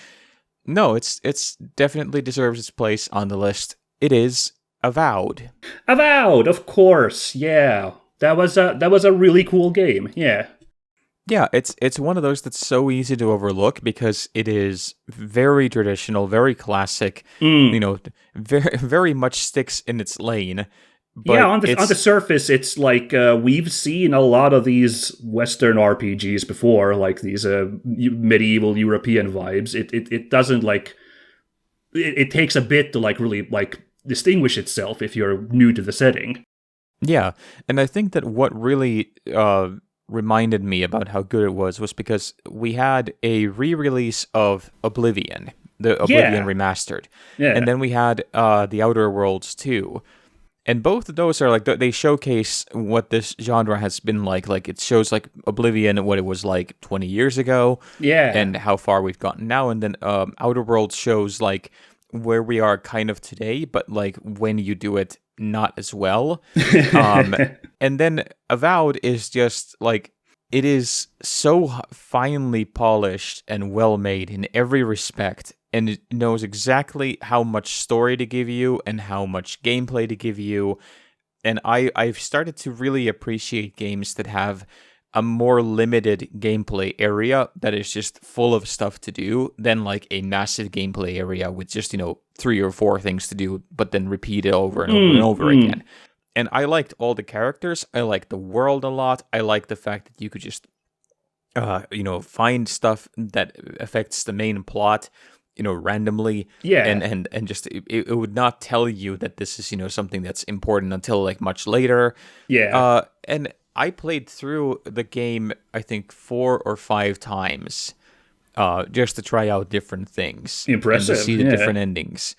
no, it's definitely deserves its place on the list. It is Avowed. Avowed, of course, yeah. That was a really cool game, yeah. Yeah, it's one of those that's so easy to overlook because it is very traditional, very classic. Very very much sticks in its lane. But on the surface, it's we've seen a lot of these Western RPGs before, these medieval European vibes. It doesn't it takes a bit to really distinguish itself if you're new to the setting. Yeah, and I think that what really reminded me about how good it was because we had a re-release of Oblivion, the Oblivion Remastered. Yeah. And then we had The Outer Worlds 2. And both of those are like they showcase what this genre has been like. Like it shows like Oblivion, what it was like 20 years ago, Yeah. and how far we've gotten now. And then Outer Worlds shows like where we are kind of today, but like when you do it not as well. And then Avowed is just like it is so finely polished and well made in every respect, and it knows exactly how much story to give you and how much gameplay to give you. And I've started to really appreciate games that have a more limited gameplay area that is just full of stuff to do than like a massive gameplay area with just, 3 or 4 things to do, but then repeat it over and over and over again. And I liked all the characters. I liked the world a lot. I liked the fact that you could just, find stuff that affects the main plot, randomly. Yeah. And just, it would not tell you that this is, something that's important until like much later. Yeah. And I played through the game, I think 4 or 5 times, just to try out different things. Impressive. And to see the different endings.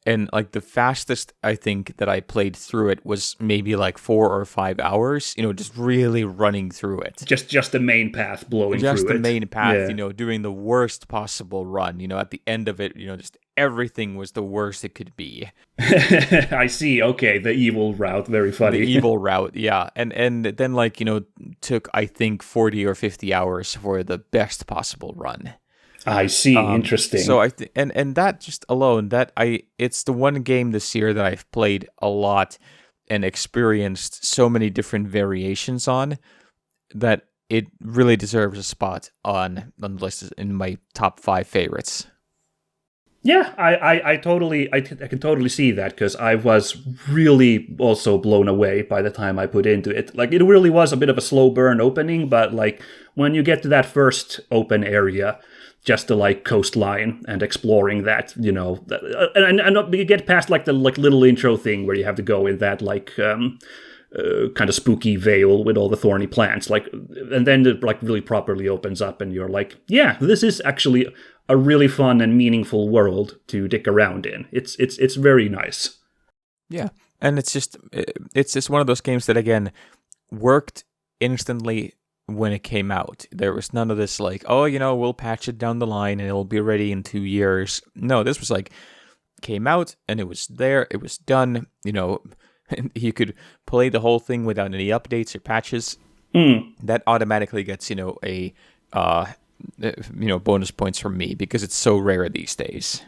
And like the fastest I think that I played through it was maybe like 4 or 5 hours, just really running through it. Just the main path blowing through it. Just the main path, doing the worst possible run. At the end of it, just everything was the worst it could be. I see. Okay, the evil route. Very funny. The evil route, yeah. And then like, took I think 40 or 50 hours for the best possible run. I see. Interesting. So I think, and that just alone, it's the one game this year that I've played a lot and experienced so many different variations on that it really deserves a spot on the list in my top 5 favorites. Yeah, I can totally see that, because I was really also blown away by the time I put into it. Like, it really was a bit of a slow burn opening, but like when you get to that first open area, just the like coastline and exploring that, and you get past like the like little intro thing where you have to go in that like kind of spooky veil with all the thorny plants, like, and then it like really properly opens up, and you're like, yeah, this is actually a really fun and meaningful world to dick around in. It's very nice. Yeah, and it's just one of those games that again worked instantly. When it came out, there was none of this like, oh, we'll patch it down the line and it'll be ready in 2 years. No, this was like, came out and it was there, it was done. You could play the whole thing without any updates or patches. That automatically gets a bonus points from me, because it's so rare these days.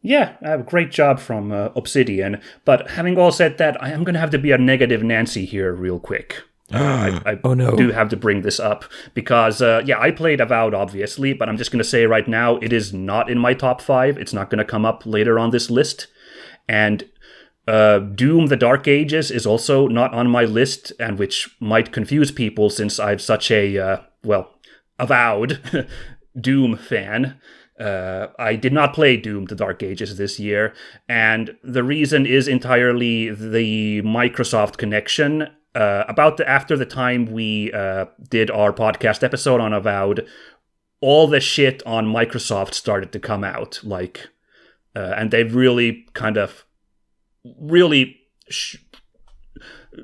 Yeah, I have a great job from Obsidian. But having all said that, I am going to have to be a negative Nancy here real quick. I do have to bring this up because, I played Avowed, obviously, but I'm just going to say right now, it is not in my top 5. It's not going to come up later on this list. And Doom: The Dark Ages is also not on my list, and which might confuse people since I'm such a, avowed Doom fan. I did not play Doom: The Dark Ages this year, and the reason is entirely the Microsoft connection. After the time we did our podcast episode on Avowed, all the shit on Microsoft started to come out, like, and they've really kind of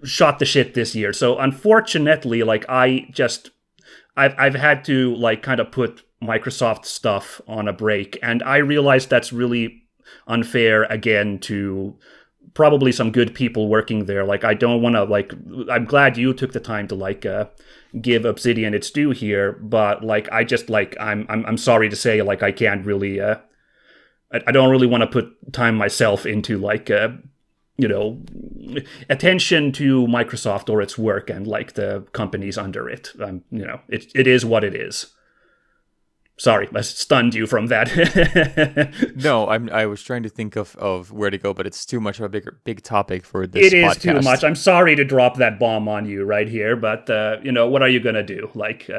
shot the shit this year. So unfortunately, like, I've had to like kind of put Microsoft stuff on a break, and I realized that's really unfair again to probably some good people working there. Like, I don't want to, like, I'm glad you took the time to like give Obsidian its due here, but like I just like I'm sorry to say, like, I can't really I don't really want to put time myself into like attention to Microsoft or its work and like the companies under it. It is what it is. Sorry, I stunned you from that. No, I was trying to think of where to go, but it's too much of a big topic for this podcast. It is too much. I'm sorry to drop that bomb on you right here, but what are you gonna do? Like,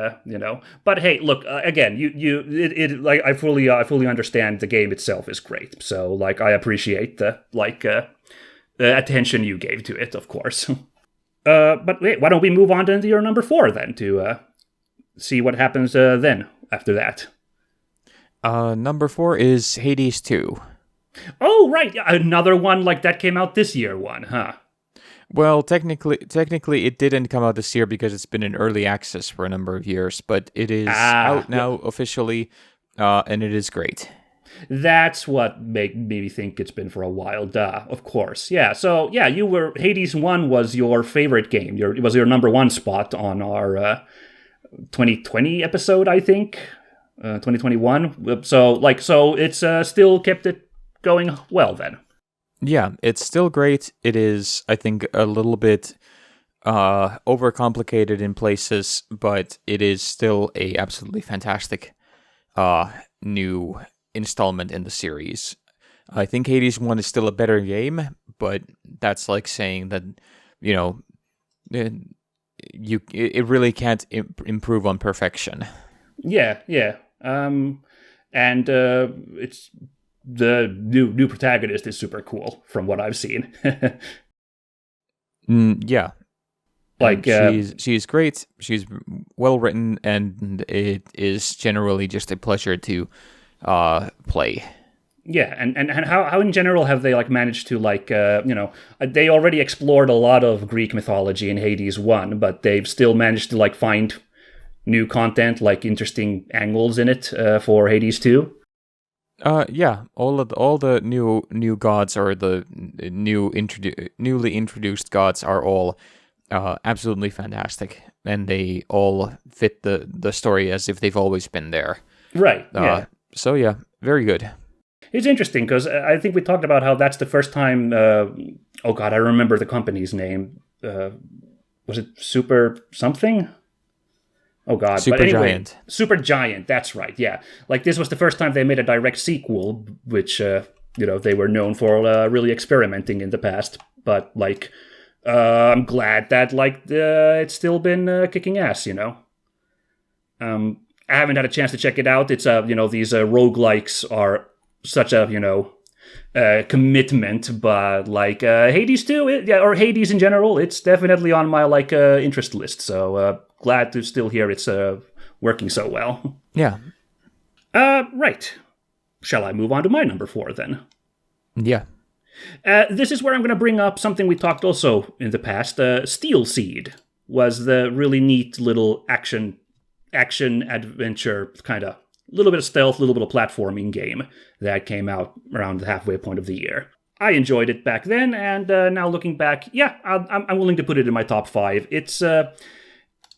But hey, look, again, like, I fully understand the game itself is great. So like, I appreciate the attention you gave to it, of course. But wait, why don't we move on to your number 4 then to see what happens then after that? Number 4 is Hades 2. Oh, right. Yeah, another one like that came out this year one, huh? Well, technically, it didn't come out this year because it's been in early access for a number of years, but it is out now officially, and it is great. That's what made me think it's been for a while. Duh, of course. Yeah. So yeah, Hades 1 was your favorite game. It was your number one spot on our 2020 episode, I think. 2021. So it's still kept it going well then. Yeah, it's still great. It is, I think, a little bit overcomplicated in places, but it is still a absolutely fantastic new installment in the series. I think Hades 1 is still a better game, but that's like saying that, you know, it really can't improve on perfection. Yeah. And it's the new protagonist is super cool from what I've seen. Yeah. Like she's great. She's well written, and it is generally just a pleasure to play. Yeah, and how in general have they like managed to they already explored a lot of Greek mythology in Hades 1, but they've still managed to like find new content, like interesting angles in it for Hades 2. Yeah, all the new gods or the newly introduced gods are all absolutely fantastic, and they all fit the story as if they've always been there. Right. Yeah. So yeah, very good. It's interesting because I think we talked about how that's the first time. Oh God, I remember the company's name. Was it Super something? Oh God, Super Giant. Super Giant. That's right. Yeah, like this was the first time they made a direct sequel, which they were known for really experimenting in the past. But like, I'm glad that it's still been kicking ass. I haven't had a chance to check it out. It's these roguelikes are such a commitment, but like Hades 2, or Hades in general, it's definitely on my interest list. So glad to still hear it's working so well. Yeah. Right. Shall I move on to my number 4 then? Yeah. This is where I'm going to bring up something we talked also in the past. Steel Seed was the really neat little action adventure kind of. A little bit of stealth, a little bit of platforming game that came out around the halfway point of the year. I enjoyed it back then, and now looking back, yeah, I'm willing to put it in my top 5. It's, I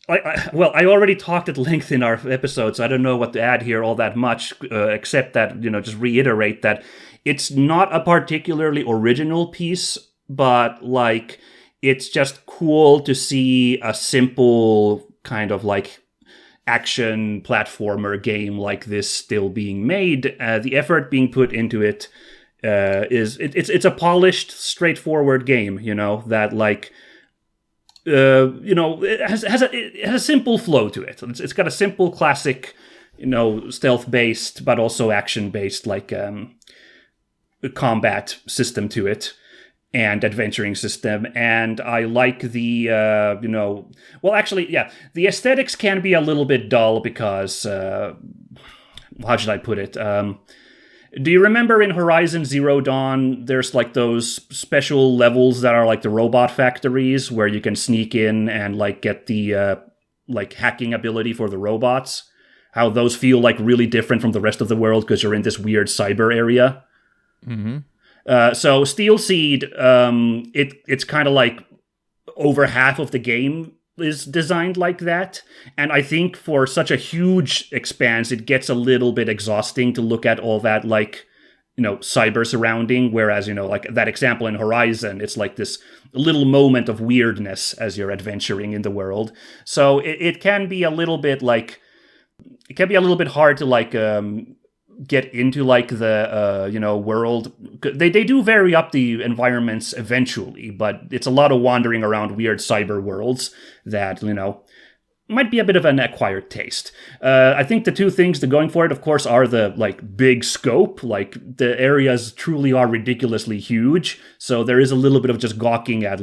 already talked at length in our episode, so I don't know what to add here all that much, except that, just reiterate that it's not a particularly original piece, but, it's just cool to see a simple kind of, action platformer game like this still being made. The effort being put into it it's a polished, straightforward game. That it has a simple flow to it. It's got a simple, classic, stealth based but also action based combat system to it. And adventuring system, and I like the, the aesthetics can be a little bit dull because, how should I put it? Do you remember in Horizon Zero Dawn, there's those special levels that are the robot factories where you can sneak in and get the, hacking ability for the robots? How those feel really different from the rest of the world because you're in this weird cyber area? Mm-hmm. So Steel Seed, it's kind of over half of the game is designed like that. And I think for such a huge expanse, it gets a little bit exhausting to look at all that cyber surrounding. Whereas, that example in Horizon, it's this little moment of weirdness as you're adventuring in the world. So it can be a little bit it can be a little bit hard to get into the world. They do vary up the environments eventually, but it's a lot of wandering around weird cyber worlds that might be a bit of an acquired taste. I think the two things that going for it, of course, are the big scope. The areas truly are ridiculously huge, so there is a little bit of just gawking at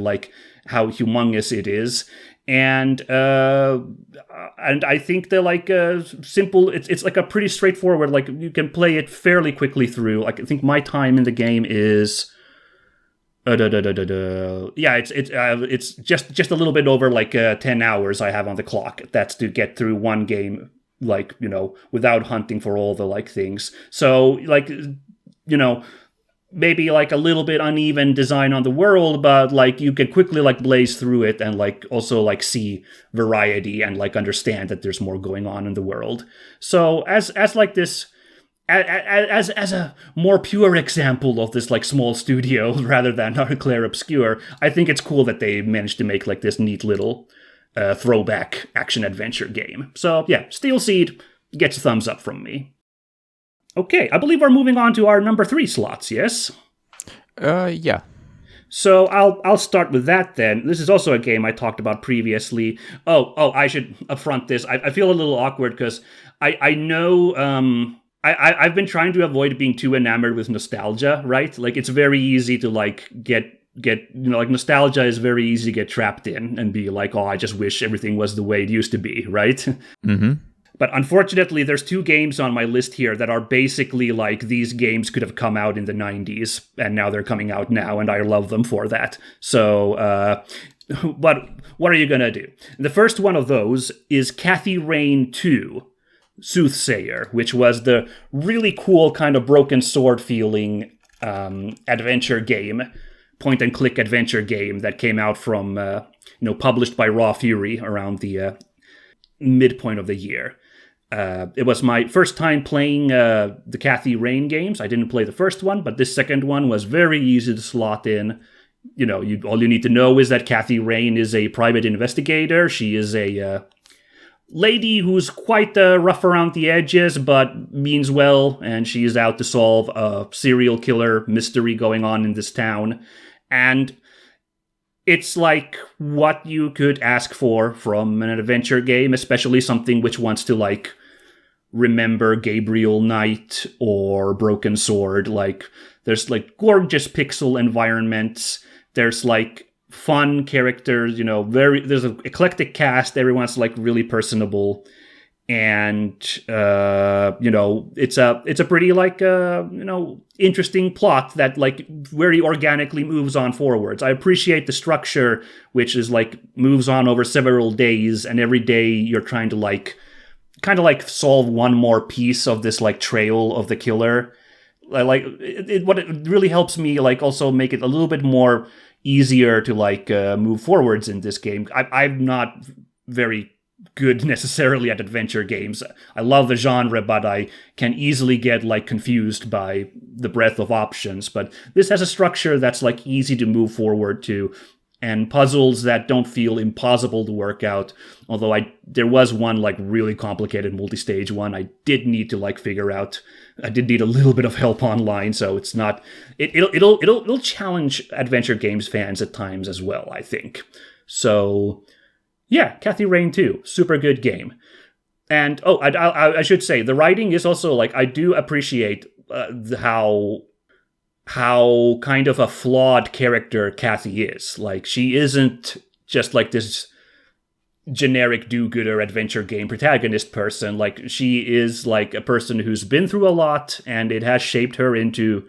how humongous it is. And I think they're simple. It's a pretty straightforward. You can play it fairly quickly through. I think my time in the game is Yeah, it's just a little bit over like 10 hours I have on the clock. That's to get through one game, like, without hunting for all the like things. So like, maybe like a little bit uneven design on the world, but like you can quickly like blaze through it and like also like see variety and like understand that there's more going on in the world. So as like this, as a more pure example of this like small studio rather than Claire Obscure, I think it's cool that they managed to make like this neat little throwback action adventure game. So yeah, Steel Seed gets a thumbs up from me. Okay, I believe we're moving on to our number 3 slots, yes? Yeah. So I'll start with that then. This is also a game I talked about previously. Oh, I should upfront this. I feel a little awkward because I know I've been trying to avoid being too enamored with nostalgia, right? Like it's very easy to like get like nostalgia is very easy to get trapped in and be like, oh, I just wish everything was the way it used to be, right? Mm-hmm. But unfortunately, there's 2 games on my list here that are basically like these games could have come out in the 90s, and now they're coming out now, and I love them for that. So, but what are you gonna do? The first one of those is Kathy Rain 2, Soothsayer, which was the really cool kind of broken sword feeling adventure game, point-and-click adventure game that came out from, published by Raw Fury around the midpoint of the year. It was my first time playing the Kathy Rain games. I didn't play the first one, but this second one was very easy to slot in. All you need to know is that Kathy Rain is a private investigator. She is a lady who's quite rough around the edges, but means well, and she is out to solve a serial killer mystery going on in this town. And it's like what you could ask for from an adventure game, especially something which wants to like remember Gabriel Knight or Broken Sword. Like there's like gorgeous pixel environments. There's like fun characters, there's an eclectic cast. Everyone's like really personable. And, it's a pretty like, interesting plot that like very organically moves on forwards. I appreciate the structure, which is like moves on over several days, and every day you're trying to like kind of like solve one more piece of this like trail of the killer. Like what it really helps me like also make it a little bit more easier to like move forwards in this game. I'm not very good necessarily at adventure games. I love the genre, but I can easily get like confused by the breadth of options. But this has a structure that's like easy to move forward to, and puzzles that don't feel impossible to work out. Although there was one like really complicated multi-stage one I did need to like figure out. I did need a little bit of help online, so it's not. It'll challenge adventure games fans at times as well, I think. So yeah, Kathy Rain 2, super good game. And I should say the writing is also like I do appreciate how kind of a flawed character Kathy is. Like she isn't just like this generic do-gooder adventure game protagonist person. Like she is like a person who's been through a lot, and it has shaped her into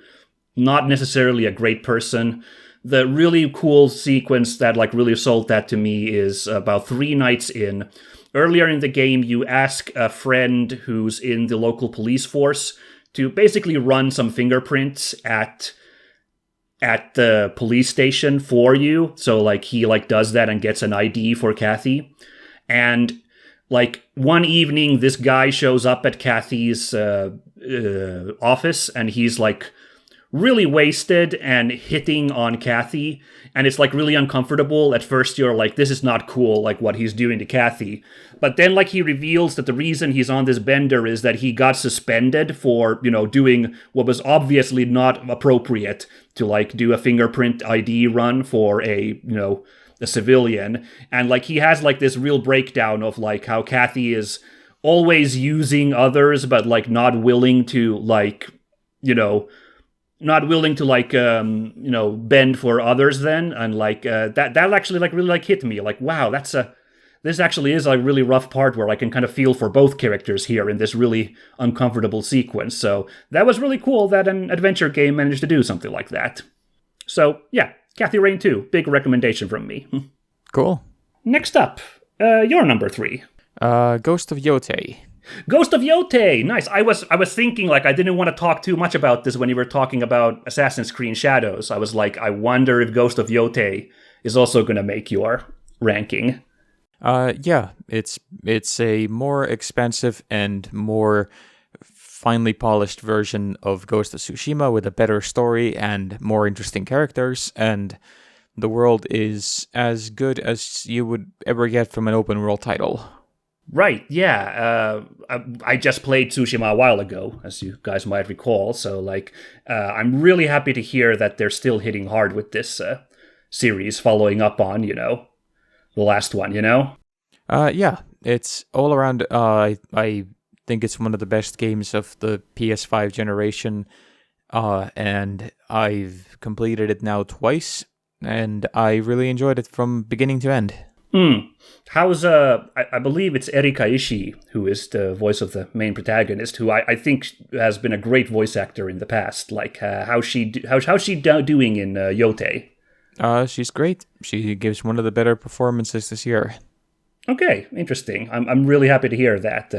not necessarily a great person. The really cool sequence that like really sold that to me is about 3 nights in. Earlier in the game, you ask a friend who's in the local police force to basically run some fingerprints at the police station for you. So like he like does that and gets an ID for Kathy. And like one evening, this guy shows up at Kathy's office, and he's like really wasted and hitting on Kathy, and it's like really uncomfortable. At first you're like, this is not cool, like what he's doing to Kathy. But then like he reveals that the reason he's on this bender is that he got suspended for, doing what was obviously not appropriate to like do a fingerprint ID run for a civilian. And like he has like this real breakdown of like how Kathy is always using others, but like not willing to like, bend for others then. And like that actually like really like hit me like, wow, this actually is a really rough part where I can kind of feel for both characters here in this really uncomfortable sequence. So that was really cool that an adventure game managed to do something like that. So yeah, Kathy Rain 2, big recommendation from me. Cool. Next up, your number 3. Ghost of Yotei. Ghost of Yotei! Nice. I was thinking, like, I didn't want to talk too much about this when you were talking about Assassin's Creed Shadows. I was like, I wonder if Ghost of Yotei is also going to make your ranking. Yeah, it's a more expensive and more finely polished version of Ghost of Tsushima with a better story and more interesting characters, and the world is as good as you would ever get from an open world title. Right, yeah. I just played Tsushima a while ago, as you guys might recall, so like I'm really happy to hear that they're still hitting hard with this series, following up on, the last one, Yeah, it's all around. I think it's one of the best games of the PS5 generation, and I've completed it now twice, and I really enjoyed it from beginning to end. How's I believe it's Erika Ishii who is the voice of the main protagonist, who I think has been a great voice actor in the past. Like how's she doing in Yotei? She's great. She gives one of the better performances this year. Okay, interesting. I'm really happy to hear that.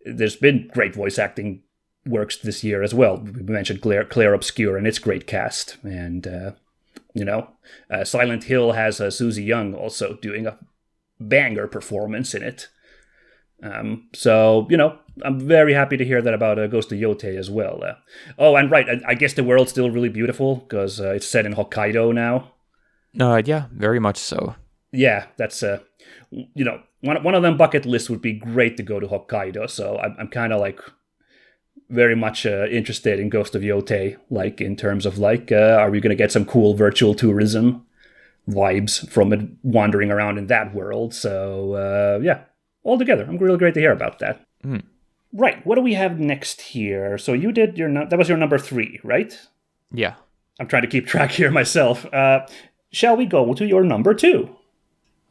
There's been great voice acting works this year as well. We mentioned Claire Obscure and its great cast, and Silent Hill has Susie Young also doing a banger performance in it. So I'm very happy to hear that about Ghost of Yotei as well. And right, I guess the world's still really beautiful because it's set in Hokkaido now. Yeah, very much so. Yeah, that's one of them bucket lists would be great to go to Hokkaido. So I'm kind of like very much interested in Ghost of Yotei, like in terms of like, are we going to get some cool virtual tourism vibes from it wandering around in that world? So yeah, altogether, I'm really great to hear about that. Right, what do we have next here? So you did that was your number 3, right? Yeah. I'm trying to keep track here myself. Shall we go to your number 2?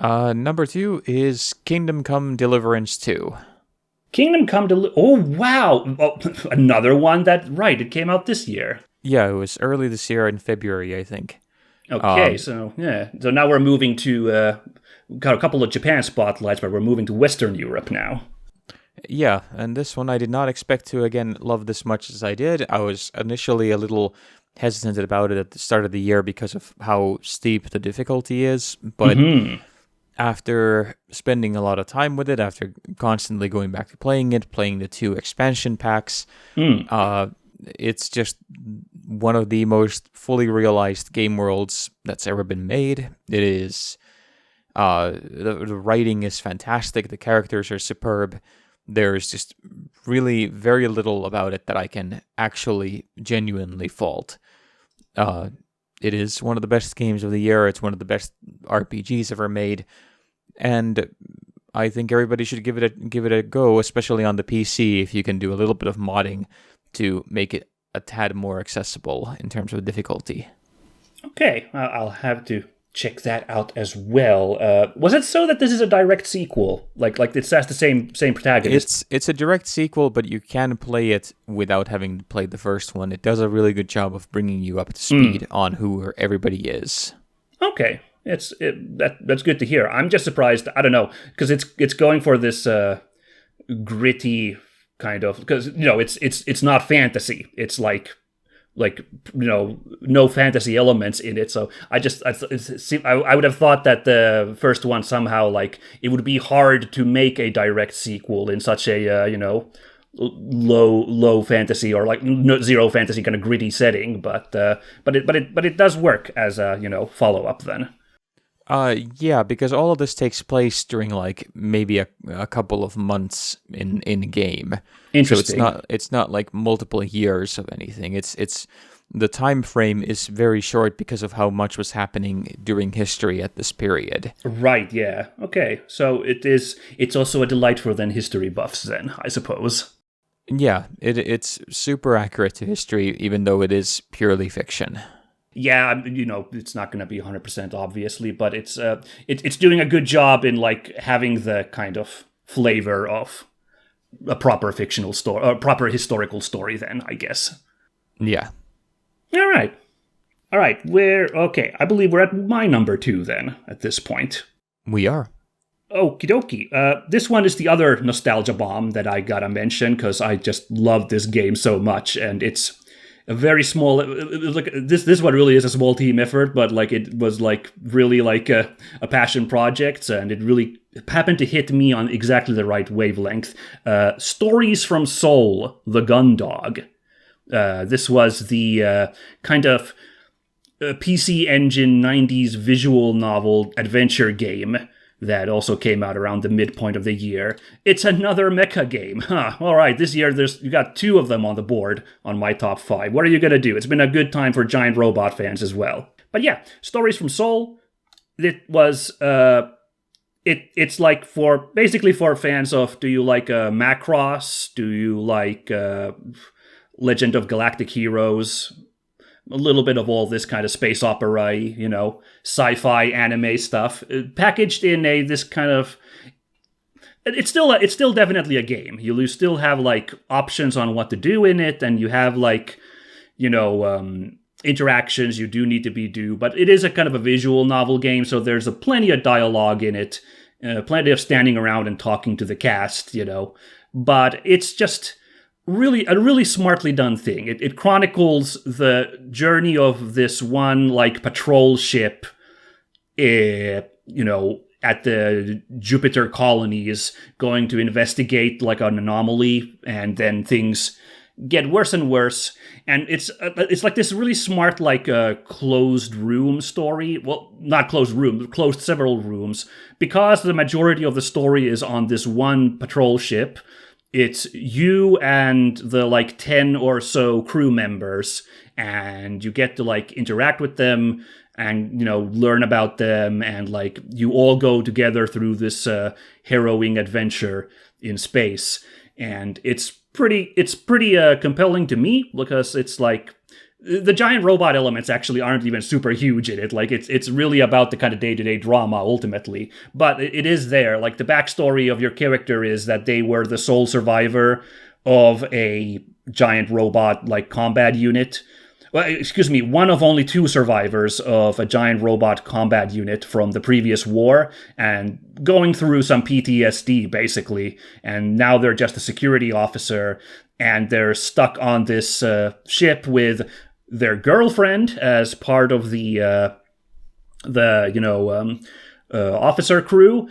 Number 2 is Kingdom Come Deliverance 2. Kingdom Come oh, wow! Oh, another one it came out this year. Yeah, it was early this year in February, I think. Okay, so now we're moving to, got a couple of Japan spotlights, but we're moving to Western Europe now. Yeah, and this one I did not expect to, again, love this much as I did. I was initially a little hesitant about it at the start of the year because of how steep the difficulty is, but after spending a lot of time with it, after constantly going back to playing the 2 expansion packs, it's just one of the most fully realized game worlds that's ever been made. It is, the writing is fantastic, the characters are superb. There's just really very little about it that I can actually genuinely fault. It is one of the best games of the year. It's one of the best RPGs ever made, and I think everybody should give it a go, especially on the PC if you can do a little bit of modding to make it a tad more accessible in terms of difficulty. Okay, I'll have to check that out as well. Was it so that this is a direct sequel? Like it has the same protagonist? It's a direct sequel, but you can play it without having played the first one. It does a really good job of bringing you up to speed on who everybody is. Okay, that's good to hear. I'm just surprised. I don't know, because it's going for this gritty kind of, because it's not fantasy. It's like no fantasy elements in it. So I would have thought that the first one somehow, like, it would be hard to make a direct sequel in such a low fantasy or like zero fantasy kind of gritty setting. But it does work as a follow up then. Yeah, because all of this takes place during like maybe a couple of months in game. Interesting. So it's not like multiple years of anything. It's the time frame is very short because of how much was happening during history at this period. Right, yeah. Okay. So it's also a delight for then history buffs then, I suppose. Yeah, it's super accurate to history even though it is purely fiction. Yeah, it's not going to be 100% obviously, but it's doing a good job in like having the kind of flavor of a proper fictional story, or proper historical story then, I guess. Yeah. All right. All right, okay. I believe we're at my number 2 then at this point. We are. Okie dokie. This one is the other nostalgia bomb that I gotta mention because I just love this game so much, and it's a very small. Like this one really is a small team effort, but like it was like really like a passion project, and it really happened to hit me on exactly the right wavelength. Stories from Seoul, the Gun Dog. This was the kind of PC Engine 90s visual novel adventure game that also came out around the midpoint of the year. It's another mecha game. All right, this year you got 2 of them on the board on my top 5. What are you going to do? It's been a good time for giant robot fans as well. But yeah, Stories from Seoul. It was it's like basically for fans of, do you like Macross? Do you like Legend of Galactic Heroes? A little bit of all this kind of space opera, sci-fi anime stuff, packaged in this kind of. It's still definitely a game. You still have like options on what to do in it, and you have like, interactions you do need to do. But it is a kind of a visual novel game, so there's plenty of dialogue in it, plenty of standing around and talking to the cast, But it's just. Really, a really smartly done thing. It chronicles the journey of this one like patrol ship, at the Jupiter colonies, going to investigate like an anomaly, and then things get worse and worse. And it's like this really smart like closed room story. Well, not closed room, closed several rooms, because the majority of the story is on this one patrol ship. It's you and the like 10 or so crew members, and you get to like interact with them and, learn about them, and like you all go together through this harrowing adventure in space. And it's pretty compelling to me, because it's like the giant robot elements actually aren't even super huge in it. Like it's really about the kind of day-to-day drama ultimately, but it is there. Like the backstory of your character is that they were the sole survivor of a giant robot like combat unit. Well, excuse me, one of only 2 survivors of a giant robot combat unit from the previous war, and going through some PTSD basically. And now they're just a security officer, and they're stuck on this ship with their girlfriend as part of the officer crew,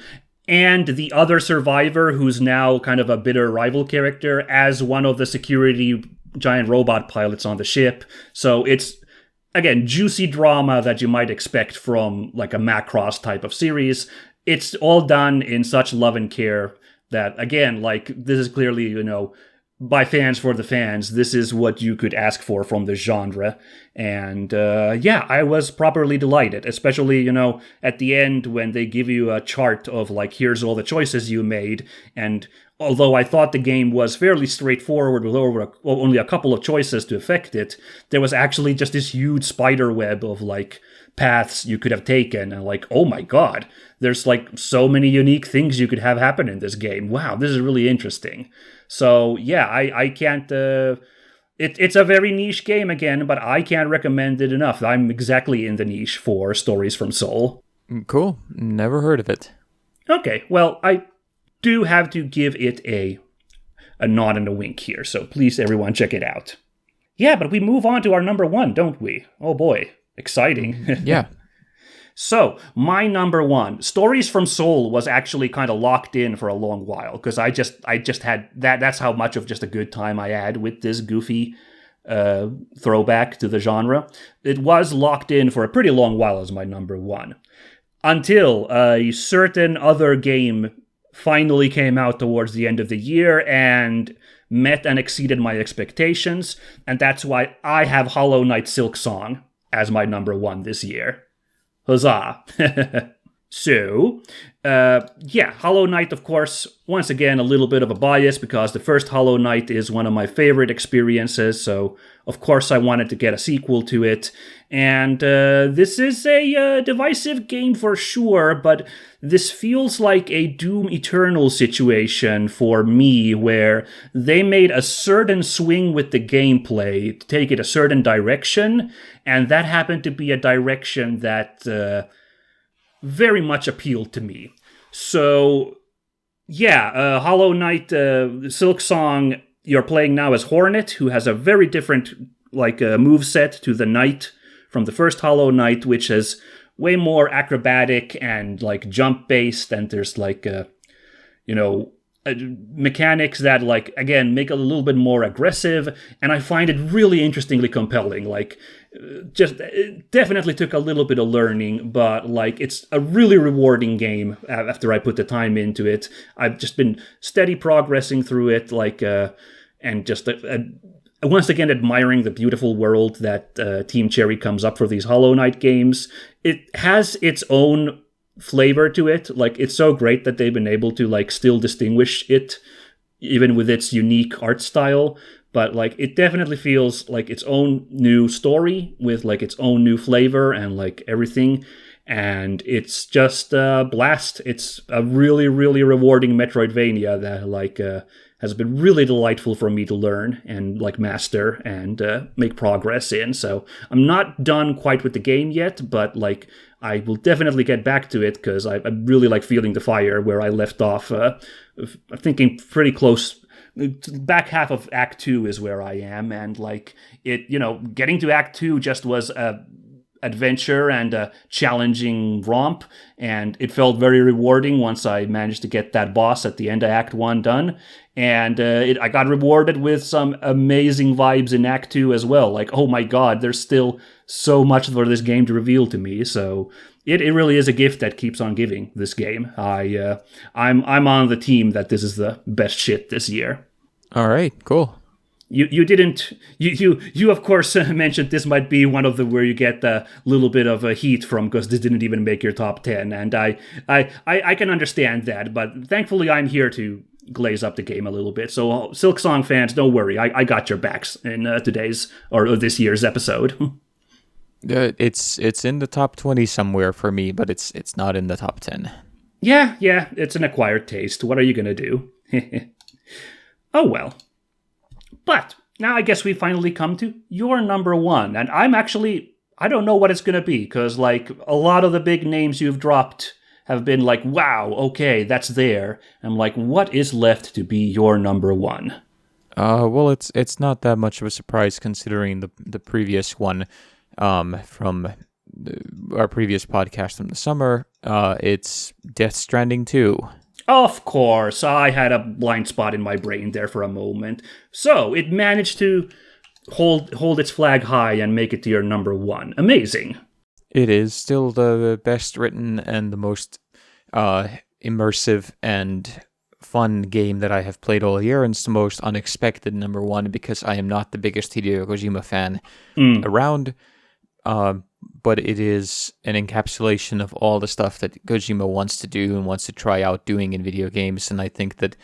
and the other survivor, who's now kind of a bitter rival character, as one of the security giant robot pilots on the ship. So it's, again, juicy drama that you might expect from like a Macross type of series. It's all done in such love and care that, again, like this is clearly, by fans for the fans. This is what you could ask for from the genre. And I was properly delighted, especially, at the end when they give you a chart of like, here's all the choices you made. And although I thought the game was fairly straightforward with only a couple of choices to affect it, there was actually just this huge spider web of like paths you could have taken, and like, oh my god, there's like so many unique things you could have happen in this game. Wow, this is really interesting. So yeah, I can't. It's a very niche game again, but I can't recommend it enough. I'm exactly in the niche for Stories from Seoul. Cool. Never heard of it. Okay, well, I do have to give it a nod and a wink here, so please everyone check it out. Yeah, but we move on to our number 1, don't we? Oh boy, exciting. Yeah. So, my number 1, Stories from Seoul, was actually kind of locked in for a long while, because I just had that's how much of just a good time I had with this goofy throwback to the genre. It was locked in for a pretty long while as my number 1, until a certain other game finally came out towards the end of the year and met and exceeded my expectations, and that's why I have Hollow Knight Silk Song as my number 1 this year. Huzzah! So, Hollow Knight, of course, once again, a little bit of a bias because the first Hollow Knight is one of my favorite experiences, so of course I wanted to get a sequel to it. And this is a divisive game for sure, but this feels like a Doom Eternal situation for me, where they made a certain swing with the gameplay to take it a certain direction, and that happened to be a direction that very much appealed to me. So, Hollow Knight, Silksong, you're playing now as Hornet, who has a very different move set to the Knight from the first Hollow Knight, which is way more acrobatic and jump based, and there's mechanics that again make it a little bit more aggressive, and I find it really interestingly compelling. It definitely took a little bit of learning, but it's a really rewarding game after I put the time into it. I've just been steady progressing through it, and just once again admiring the beautiful world that Team Cherry comes up for these Hollow Knight games. It has its own flavor to it. It's so great that they've been able to still distinguish it, even with its unique art style. But it definitely feels like its own new story with its own new flavor and everything. And it's just a blast. It's a really, really rewarding Metroidvania that has been really delightful for me to learn and master and make progress in. So I'm not done quite with the game yet, but I will definitely get back to it because I really feeling the fire where I left off. I'm thinking pretty close. Back half of Act 2 is where I am, and getting to Act 2 just was a adventure and a challenging romp, and it felt very rewarding once I managed to get that boss at the end of Act 1 done. And I got rewarded with some amazing vibes in Act 2 as well. Oh my god, there's still so much for this game to reveal to me. So it really is a gift that keeps on giving, this game. I'm on the team that this is the best shit this year. All right, cool. You of course mentioned this might be one of the where you get a little bit of a heat from because this didn't even make your top 10, and I can understand that, but thankfully I'm here to glaze up the game a little bit. So Silksong fans, don't worry, I got your backs in today's or this year's episode. It's in the top 20 somewhere for me, but it's not in the top 10. Yeah, it's an acquired taste. What are you gonna do? Oh well. But now I guess we finally come to your number one, and I don't know what it's gonna be, because a lot of the big names you've dropped have been wow, okay, that's there. I'm what is left to be your number one? Well, it's not that much of a surprise considering the previous one from our previous podcast from the summer. It's Death Stranding 2. Of course, I had a blind spot in my brain there for a moment. So, it managed to hold its flag high and make it to your number one. Amazing. It is still the best written and the most immersive and fun game that I have played all year, and it's the most unexpected number one because I am not the biggest Hideo Kojima fan around. But it is an encapsulation of all the stuff that Kojima wants to do and wants to try out doing in video games, and I think that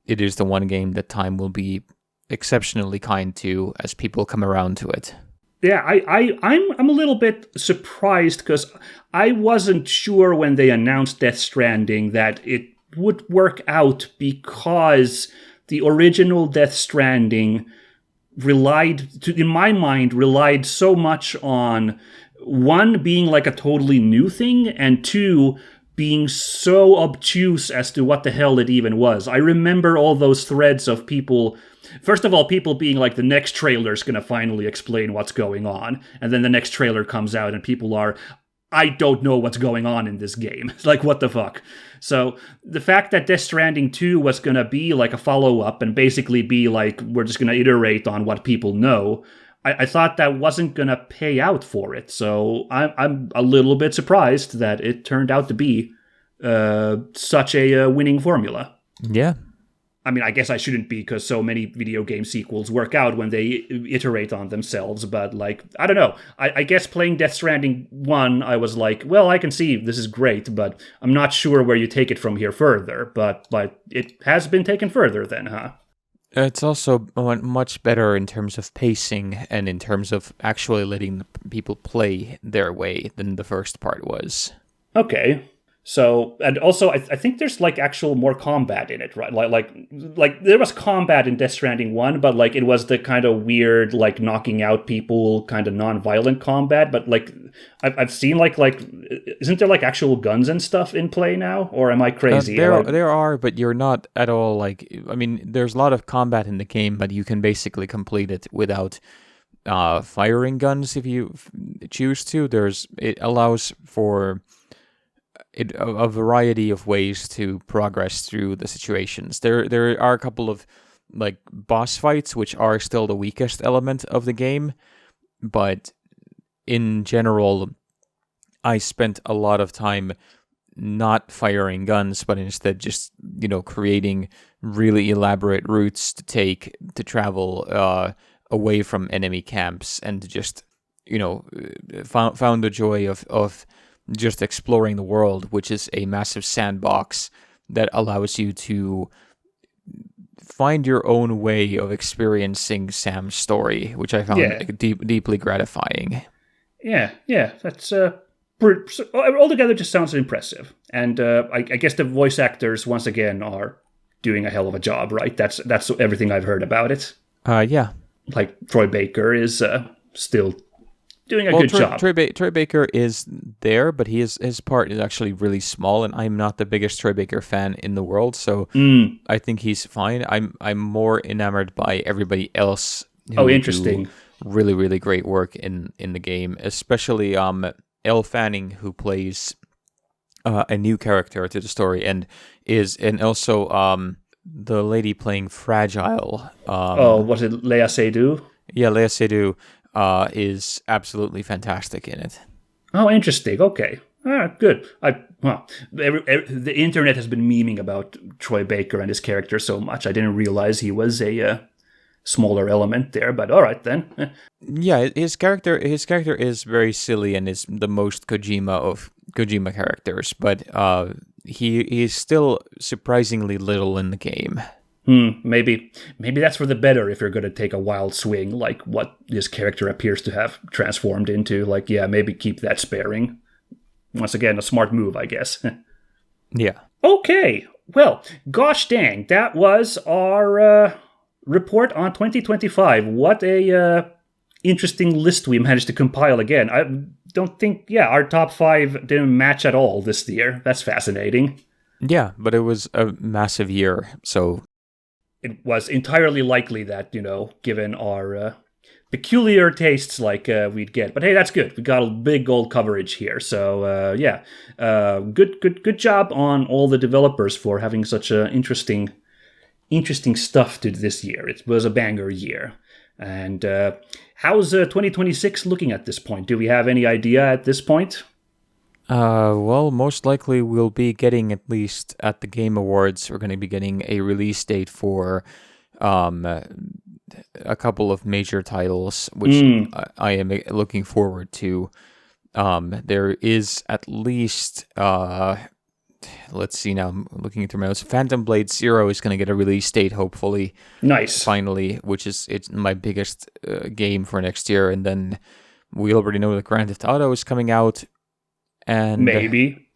it is the one game that time will be exceptionally kind to as people come around to it. Yeah, I'm a little bit surprised because I wasn't sure when they announced Death Stranding that it would work out, because the original Death Stranding in my mind, relied so much on, one, being a totally new thing, and two, being so obtuse as to what the hell it even was. I remember all those threads of people, first of all, people being the next trailer's gonna finally explain what's going on, and then the next trailer comes out and people are, I don't know what's going on in this game. What the fuck? So the fact that Death Stranding 2 was going to be a follow-up and basically be we're just going to iterate on what people know, I thought that wasn't going to pay out for it. So I'm a little bit surprised that it turned out to be such a winning formula. Yeah. I mean, I guess I shouldn't be because so many video game sequels work out when they iterate on themselves. But like, I don't know. I guess playing Death Stranding 1, I was like, well, I can see this is great, but I'm not sure where you take it from here further. But it has been taken further then, huh? It's also much better in terms of pacing and in terms of actually letting the people play their way than the first part was. Okay. So, and also, I think there's like actual more combat in it, right? Like there was combat in Death Stranding 1, but like it was the kind of weird, like knocking out people, kind of non-violent combat. But like I've seen like isn't there like actual guns and stuff in play now, or am I crazy? There are, but you're not at all like. I mean, there's a lot of combat in the game, but you can basically complete it without firing guns if you choose to. It allows for a variety of ways to progress through the situations. There are a couple of like boss fights which are still the weakest element of the game, but in general, I spent a lot of time not firing guns, but instead just creating really elaborate routes to travel away from enemy camps, and to just found the joy of just exploring the world, which is a massive sandbox that allows you to find your own way of experiencing Sam's story, which I found deeply gratifying. Yeah, that's altogether just sounds impressive. And I guess the voice actors, once again, are doing a hell of a job, right? That's everything I've heard about it. Yeah. Like Troy Baker is still doing a good job. Troy Baker is there, but his part is actually really small, and I'm not the biggest Troy Baker fan in the world, so I think he's fine. I'm more enamored by everybody else who interesting. do really, really great work in the game, especially Elle Fanning, who plays a new character to the story, and also the lady playing Fragile. Was it Lea Seydoux? Yeah, Lea Seydoux is absolutely fantastic in it. Oh, interesting. Okay. Good. The internet has been memeing about Troy Baker and his character so much. I didn't realize he was a smaller element there, but all right then. Yeah, his character is very silly and is the most Kojima of Kojima characters, but he is still surprisingly little in the game. Maybe that's for the better if you're going to take a wild swing like what this character appears to have transformed into. Like, yeah, maybe keep that sparing. Once again, a smart move, I guess. Yeah. Okay. Well, gosh dang, that was our report on 2025. What a interesting list we managed to compile again. I don't think, our top 5 didn't match at all this year. That's fascinating. Yeah, but it was a massive year, so it was entirely likely that, given our peculiar tastes like we'd get. But hey, that's good. We got a big gold coverage here. So, good job on all the developers for having such interesting stuff to this year. It was a banger year. And how's 2026 looking at this point? Do we have any idea at this point? Well, most likely we'll be getting, at least at the Game Awards, we're going to be getting a release date for a couple of major titles, which I am looking forward to. There is at least, let's see now, I'm looking through my notes. Phantom Blade Zero is going to get a release date, hopefully. Nice. Finally, it's my biggest game for next year. And then we already know that Grand Theft Auto is coming out. And maybe.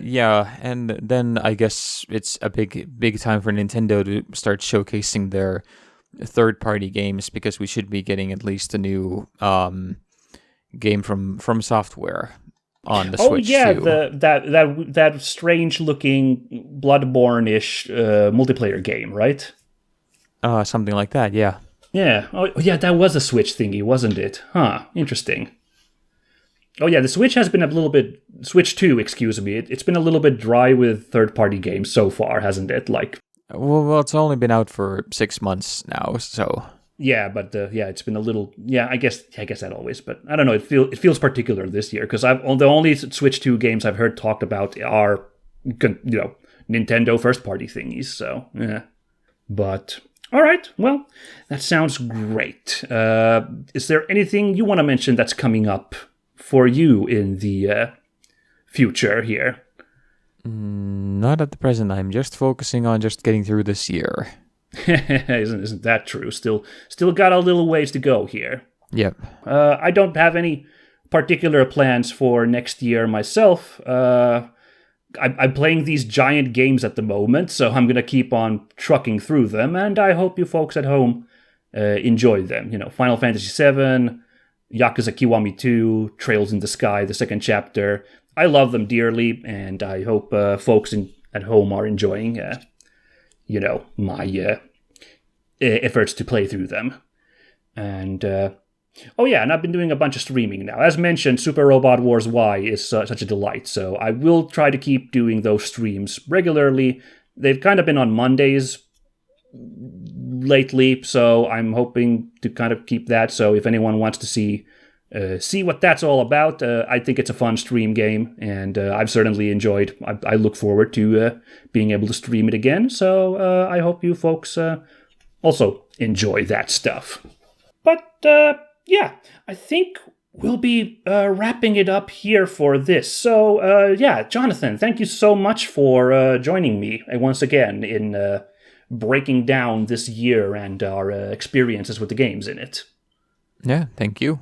Yeah, and then I guess it's a big time for Nintendo to start showcasing their third-party games, because we should be getting at least a new game from Software on the Switch too. that strange-looking Bloodborne-ish multiplayer game, right? Something like that, yeah. Yeah. Oh, yeah, that was a Switch thingy, wasn't it? Huh, interesting. Oh yeah, the Switch has been a little bit... Switch 2, excuse me. It's been a little bit dry with third-party games so far, hasn't it? Like, well, it's only been out for 6 months now, so... Yeah, but it's been a little... Yeah, I guess that always, but I don't know, it feels particular this year, because the only Switch 2 games I've heard talked about are, Nintendo first-party thingies, so, yeah. But all right, well, that sounds great. Is there anything you want to mention that's coming up for you in the future here? Not at the present. I'm just focusing on just getting through this year. Isn't that true? Still got a little ways to go here. Yep. I don't have any particular plans for next year myself. I'm playing these giant games at the moment, so I'm going to keep on trucking through them, and I hope you folks at home enjoy them. Final Fantasy VII, Yakuza Kiwami 2, Trails in the Sky, the second chapter. I love them dearly, and I hope folks at home are enjoying, my efforts to play through them. And and I've been doing a bunch of streaming now. As mentioned, Super Robot Wars Y is such a delight, so I will try to keep doing those streams regularly. They've kind of been on Mondays lately, so I'm hoping to kind of keep that. So if anyone wants to see what that's all about, I think it's a fun stream game, and I've certainly enjoyed. I look forward to being able to stream it again, so I hope you folks also enjoy that stuff. But I think we'll be wrapping it up here for this. So, Jonathan, thank you so much for joining me once again in breaking down this year and our experiences with the games in it. Yeah, thank you.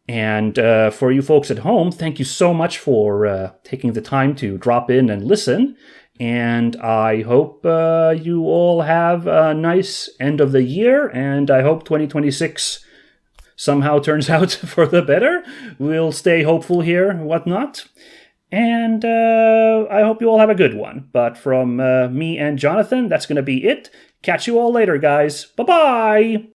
And for you folks at home, thank you so much for taking the time to drop in and listen. And I hope you all have a nice end of the year, and I hope 2026 somehow turns out for the better. We'll stay hopeful here and whatnot. And I hope you all have a good one. But from me and Jonathan, that's going to be it. Catch you all later, guys. Bye-bye!